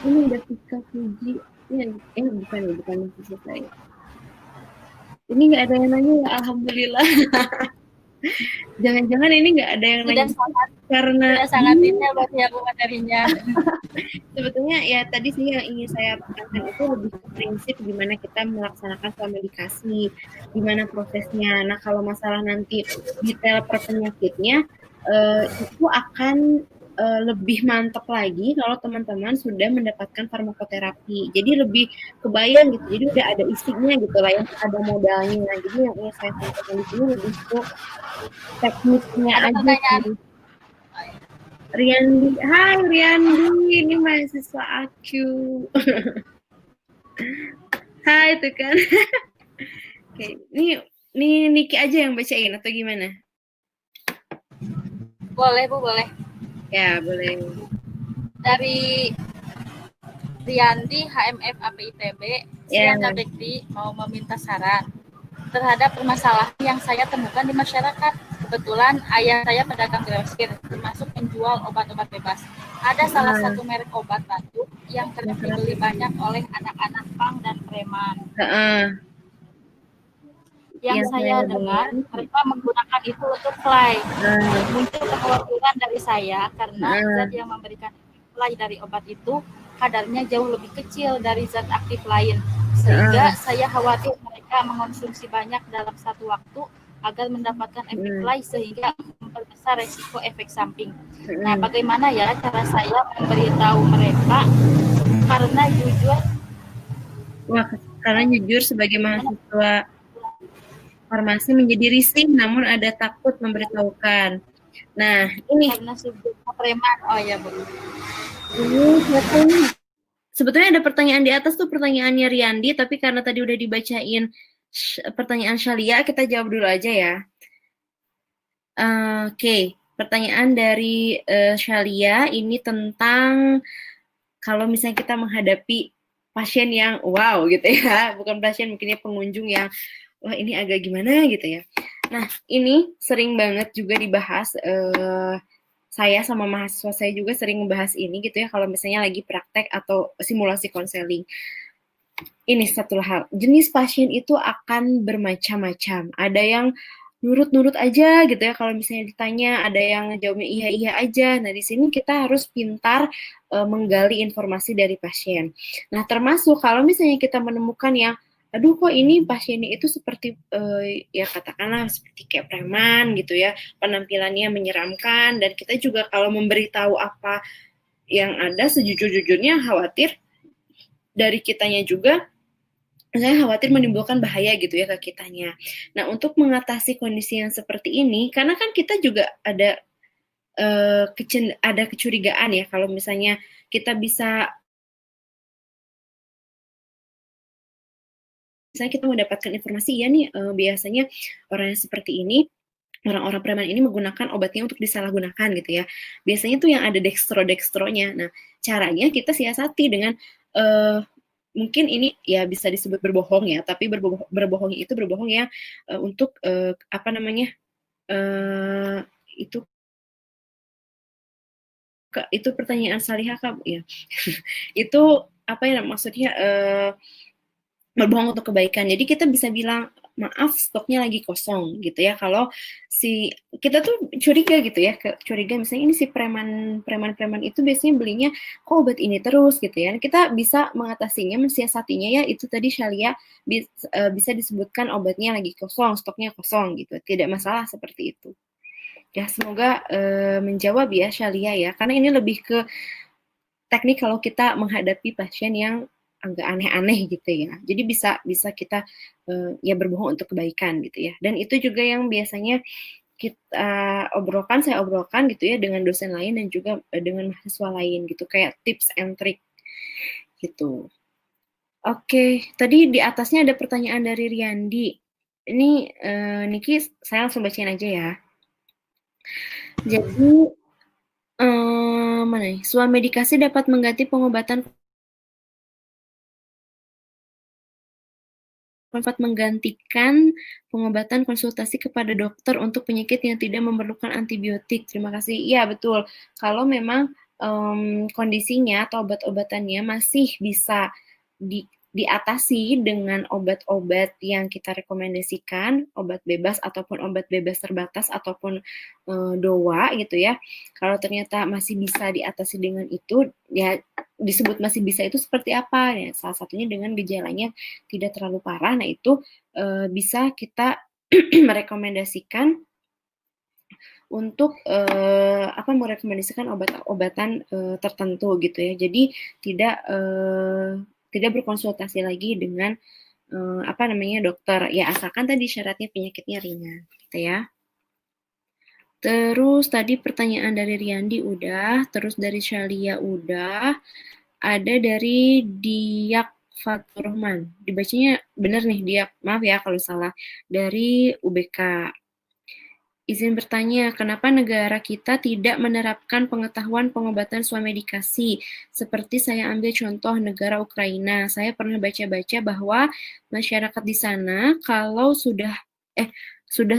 Ini ada Tika Fuji. Bukan mahasiswa saya. Ini nggak ada yang nanya ya, alhamdulillah. Jangan-jangan ini nggak ada yang nanya karena sangat detail berarti ya Bu materinya. Sebetulnya ya tadi sih yang ingin saya tekankan itu lebih ke prinsip gimana kita melaksanakan komunikasi, gimana prosesnya. Nah, kalau masalah nanti detail per penyakitnya itu akan lebih mantap lagi kalau teman-teman sudah mendapatkan farmakoterapi. Jadi lebih kebayang gitu. Jadi udah ada isinya gitu lah, yang ada modalnya. Nah, jadi yang ingin saya sampaikan di sini lebih ke tekniknya aja. Riyandi, hai Riyandi, ini mahasiswa aku. Hai tuh kan. Oke, ini Niki aja yang bacain atau gimana? Boleh Bu, boleh. Ya, boleh. Dari Riyandi, HMF APITB, saya Kabekti mau meminta saran terhadap permasalahan yang saya temukan di masyarakat. Kebetulan ayah saya pedagang grosir, termasuk menjual obat-obat bebas. Ada salah satu merek obat batuk yang kerap dibeli banyak oleh anak-anak pang dan preman. Yang saya dengar, mereka menggunakan itu untuk fly. Muncul kekhawatiran dari saya karena zat yang memberikan fly dari obat itu kadarnya jauh lebih kecil dari zat aktif lain. Sehingga saya khawatir mereka mengonsumsi banyak dalam satu waktu agar mendapatkan efek fly sehingga memperbesar resiko efek samping. Nah, bagaimana ya cara saya memberitahu mereka karena jujur sebagai mahasiswa farmasi menjadi risih namun ada takut memberitahukan. Nah, ini karena subjeknya preman. Oh ya, Bu. Ini sebetulnya ada pertanyaan di atas tuh, pertanyaannya Riyandi, tapi karena tadi udah dibacain pertanyaan Shalia, kita jawab dulu aja ya. Oke. pertanyaan dari Shalia ini tentang kalau misalnya kita menghadapi pasien yang wow gitu ya, bukan pasien mungkin ya pengunjung yang wah ini agak gimana gitu ya. Nah ini sering banget juga dibahas, saya sama mahasiswa saya juga sering membahas ini gitu ya kalau misalnya lagi praktek atau simulasi konseling. Ini satu hal, jenis pasien itu akan bermacam-macam. Ada yang nurut-nurut aja gitu ya kalau misalnya ditanya, ada yang jawabnya iya-iya aja. Nah, di sini kita harus pintar menggali informasi dari pasien. Nah, termasuk kalau misalnya kita menemukan yang aduh kok ini pasiennya itu seperti ya katakanlah seperti kayak preman gitu ya, penampilannya menyeramkan dan kita juga kalau memberitahu apa yang ada sejujur-jujurnya khawatir dari kitanya juga saya khawatir menimbulkan bahaya gitu ya ke kitanya. Nah, untuk mengatasi kondisi yang seperti ini, karena kan kita juga ada ada kecurigaan ya kalau misalnya kita bisa misalnya kita mendapatkan informasi ya nih biasanya orang yang seperti ini orang-orang preman ini menggunakan obatnya untuk disalahgunakan gitu ya. Biasanya tuh yang ada dextro-dextronya. Nah, caranya kita siasati dengan mungkin ini ya bisa disebut berbohong ya, tapi berbohong itu berbohong ya untuk apa namanya uh, itu itu pertanyaan Salihah Kak ya. Itu apa ya maksudnya berbohong untuk kebaikan. Jadi kita bisa bilang maaf stoknya lagi kosong gitu ya. Kalau si kita tuh curiga gitu ya, curiga misalnya ini si preman itu biasanya belinya kok obat ini terus gitu ya. Kita bisa mengatasinya, mensiasatinya ya itu tadi Shalia bisa disebutkan obatnya lagi kosong, stoknya kosong gitu. Tidak masalah seperti itu. Ya semoga menjawab ya Shalia ya. Karena ini lebih ke teknik kalau kita menghadapi pasien yang agak aneh-aneh gitu ya. Jadi bisa kita ya berbohong untuk kebaikan gitu ya. Dan itu juga yang biasanya kita saya obrolkan gitu ya dengan dosen lain dan juga dengan mahasiswa lain gitu kayak tips and trick gitu. Oke, tadi di atasnya ada pertanyaan dari Riyandi. Ini Niki saya langsung bacain aja ya. Jadi mana nih? Swamedikasi dapat mengganti pengobatan dapat menggantikan pengobatan konsultasi kepada dokter untuk penyakit yang tidak memerlukan antibiotik. Terima kasih. Iya, betul. Kalau memang kondisinya atau obat-obatannya masih bisa diatasi dengan obat-obat yang kita rekomendasikan, obat bebas ataupun obat bebas terbatas ataupun DOA gitu ya. Kalau ternyata masih bisa diatasi dengan itu, ya disebut masih bisa itu seperti apa? Ya, salah satunya dengan gejalanya tidak terlalu parah. Nah, itu bisa kita merekomendasikan untuk merekomendasikan obat-obatan tertentu gitu ya. Jadi tidak berkonsultasi lagi dengan dokter. Ya asalkan tadi syaratnya penyakitnya ringan, gitu ya. Terus tadi pertanyaan dari Riyandi udah, terus dari Shalia udah, ada dari Diak Fatur Rahman. Dibacanya benar nih Diak, maaf ya kalau salah. Dari UBK. Izin bertanya, kenapa negara kita tidak menerapkan pengetahuan pengobatan swamedikasi? Seperti saya ambil contoh negara Ukraina. Saya pernah baca-baca bahwa masyarakat di sana kalau sudah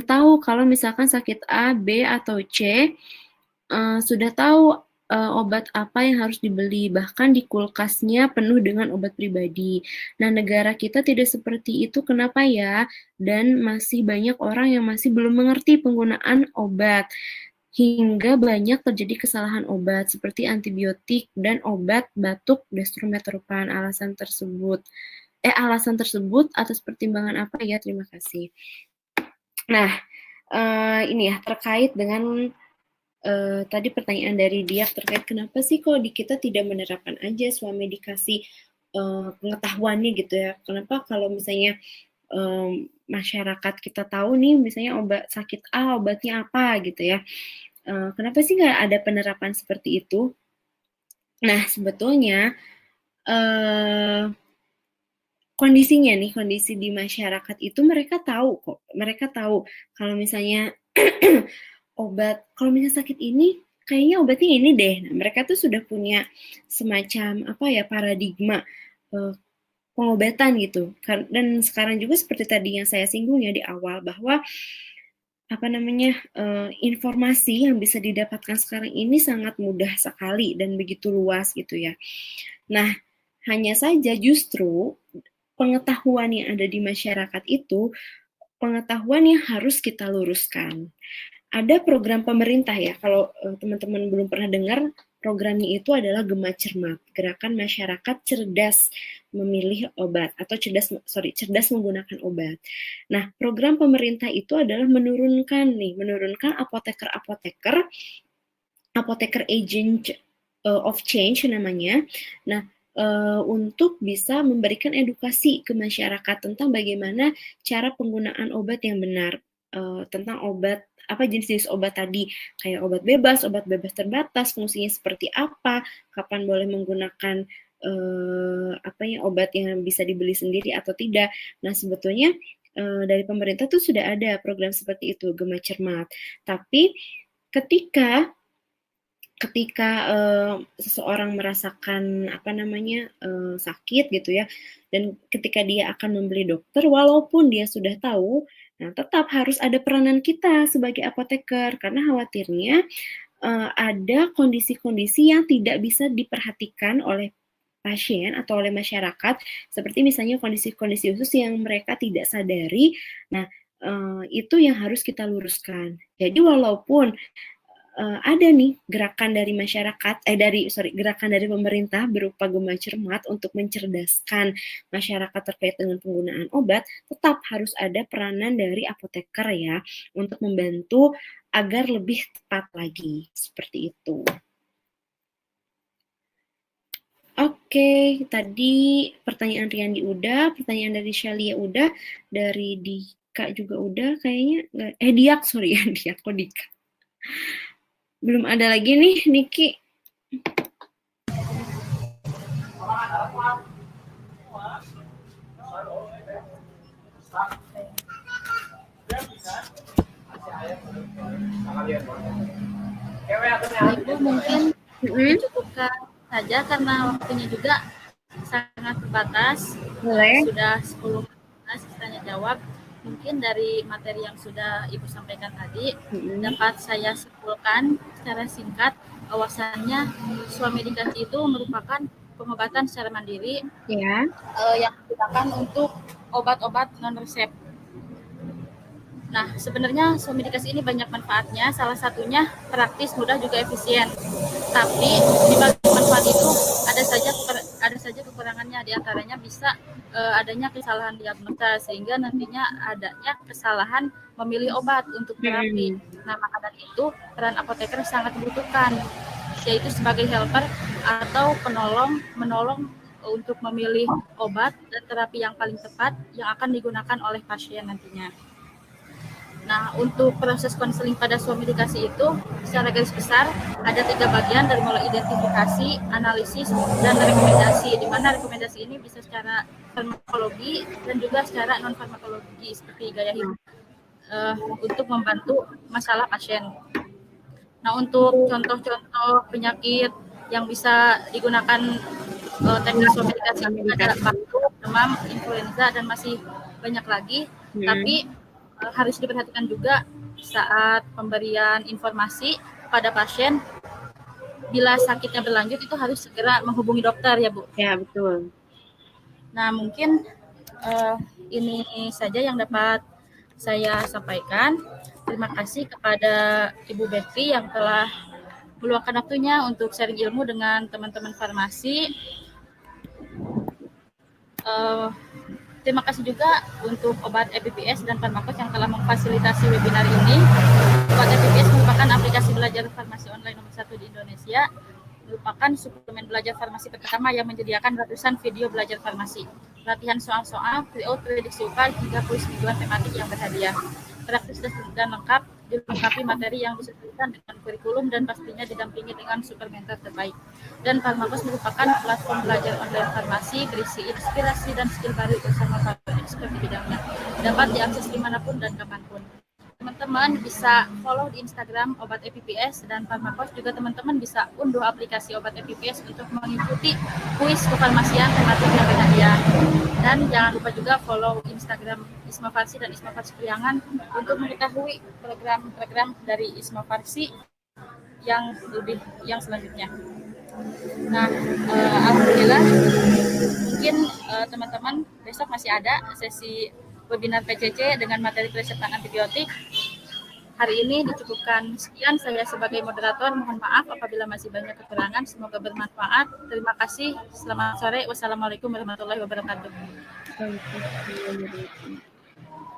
tahu kalau misalkan sakit A, B, atau C, sudah tahu obat apa yang harus dibeli, bahkan di kulkasnya penuh dengan obat pribadi. Nah, negara kita tidak seperti itu, kenapa ya? Dan masih banyak orang yang masih belum mengerti penggunaan obat, hingga banyak terjadi kesalahan obat, seperti antibiotik dan obat batuk dextromethorphan. Alasan tersebut atas pertimbangan apa ya? Terima kasih. Nah, ini ya, terkait dengan tadi pertanyaan dari dia terkait kenapa sih kok di kita tidak menerapkan aja swamedikasi pengetahuannya gitu ya. Kenapa kalau misalnya masyarakat kita tahu nih misalnya obat sakit A obatnya apa gitu ya. Kenapa sih nggak ada penerapan seperti itu? Nah sebetulnya kondisinya nih kondisi di masyarakat itu mereka tahu kok. Mereka tahu kalau misalnya obat, kalau misalnya sakit ini, kayaknya obatnya ini deh. Nah, mereka tuh sudah punya semacam paradigma pengobatan gitu. Dan sekarang juga seperti tadi yang saya singgung ya di awal bahwa informasi yang bisa didapatkan sekarang ini sangat mudah sekali dan begitu luas gitu ya. Nah, hanya saja justru pengetahuan yang ada di masyarakat itu pengetahuan yang harus kita luruskan. Ada program pemerintah ya, kalau teman-teman belum pernah dengar, programnya itu adalah Gema Cermat, Gerakan Masyarakat Cerdas Memilih Obat atau cerdas menggunakan obat. Nah, program pemerintah itu adalah menurunkan apoteker agent of change namanya. Nah, untuk bisa memberikan edukasi ke masyarakat tentang bagaimana cara penggunaan obat yang benar, tentang obat jenis-jenis obat tadi, kayak obat bebas terbatas, fungsinya seperti apa, kapan boleh menggunakan obat yang bisa dibeli sendiri atau tidak. Nah, sebetulnya dari pemerintah tuh sudah ada program seperti itu, Gema Cermat. Tapi ketika seseorang merasakan sakit gitu ya, dan ketika dia akan membeli dokter, walaupun dia sudah tahu, nah tetap harus ada peranan kita sebagai apoteker, karena khawatirnya ada kondisi-kondisi yang tidak bisa diperhatikan oleh pasien atau oleh masyarakat, seperti misalnya kondisi-kondisi khusus yang mereka tidak sadari. Nah, itu yang harus kita luruskan. Jadi walaupun ada nih gerakan dari gerakan dari pemerintah berupa Gema Cermat untuk mencerdaskan masyarakat terkait dengan penggunaan obat, tetap harus ada peranan dari apoteker ya untuk membantu agar lebih tepat lagi, seperti itu. Oke, tadi pertanyaan Riyandi udah, pertanyaan dari Shalia udah, dari Dika juga udah kayaknya, Diak, sorry ya, Diak, kok Dika. Belum ada lagi nih, Niki. Ibu mungkin cukupkan saja karena waktunya juga sangat terbatas. Boleh. Sudah 10 menit tanya jawab. Mungkin dari materi yang sudah Ibu sampaikan tadi dapat saya simpulkan secara singkat bahwasannya swamedikasi itu merupakan pengobatan secara mandiri yang digunakan untuk obat-obat non resep. Nah, sebenarnya swamedikasi ini banyak manfaatnya, salah satunya praktis, mudah, juga efisien. Tapi di balik manfaat itu ada saja kekurangannya, di antaranya bisa adanya kesalahan diagnosa sehingga nantinya adanya kesalahan memilih obat untuk terapi. Nah, maka dari itu peran apoteker sangat dibutuhkan, yaitu sebagai helper atau menolong untuk memilih obat dan terapi yang paling tepat yang akan digunakan oleh pasien nantinya. Nah, untuk proses konseling pada swamedikasi itu secara garis besar ada 3 bagian, dari mulai identifikasi, analisis, dan rekomendasi, di mana rekomendasi ini bisa secara farmakologi dan juga secara non farmakologi seperti gaya hidup untuk membantu masalah pasien. Nah, untuk contoh-contoh penyakit yang bisa digunakan teknik swamedikasi ada batuk, demam, influenza, dan masih banyak lagi. Tapi harus diperhatikan juga saat pemberian informasi pada pasien, bila sakitnya berlanjut itu harus segera menghubungi dokter ya Bu. Ya, betul. Nah, mungkin ini saja yang dapat saya sampaikan. Terima kasih kepada Ibu Betty yang telah meluangkan waktunya untuk sharing ilmu dengan teman-teman farmasi. Terima kasih juga untuk Obat EPPS dan Farmakos yang telah memfasilitasi webinar ini. Obat EPPS merupakan aplikasi belajar farmasi online nomor 1 di Indonesia, merupakan suplemen belajar farmasi pertama yang menyediakan ratusan video belajar farmasi, latihan soal-soal, prediksi UKAD, hingga kuis mingguan tematik yang berhadiah. Praktis dan lengkap, dilengkapi materi yang disesuaikan dengan kurikulum dan pastinya didampingi dengan suplementer terbaik. Dan Farmakos merupakan platform belajar online farmasi berisi inspirasi dan skill baru bersama para expert di bidangnya. Dapat diakses dimanapun dan kapanpun. Teman-teman teman-teman bisa follow di Instagram Obat EPPS dan Farmakos. Juga teman-teman bisa unduh aplikasi Obat EPPS untuk mengikuti kuis kefarmasian tematik yang berhadiah. Dan jangan lupa juga follow Instagram Isma Farsi dan Isma Farsi Priangan untuk mengetahui program-program dari Isma Farsi yang selanjutnya. Nah, alhamdulillah mungkin teman-teman besok masih ada sesi webinar PCC dengan materi pereseptan antibiotik. Hari ini dicukupkan sekian. Saya sebagai moderator mohon maaf apabila masih banyak kekurangan. Semoga bermanfaat. Terima kasih. Selamat sore. Wassalamualaikum warahmatullahi wabarakatuh.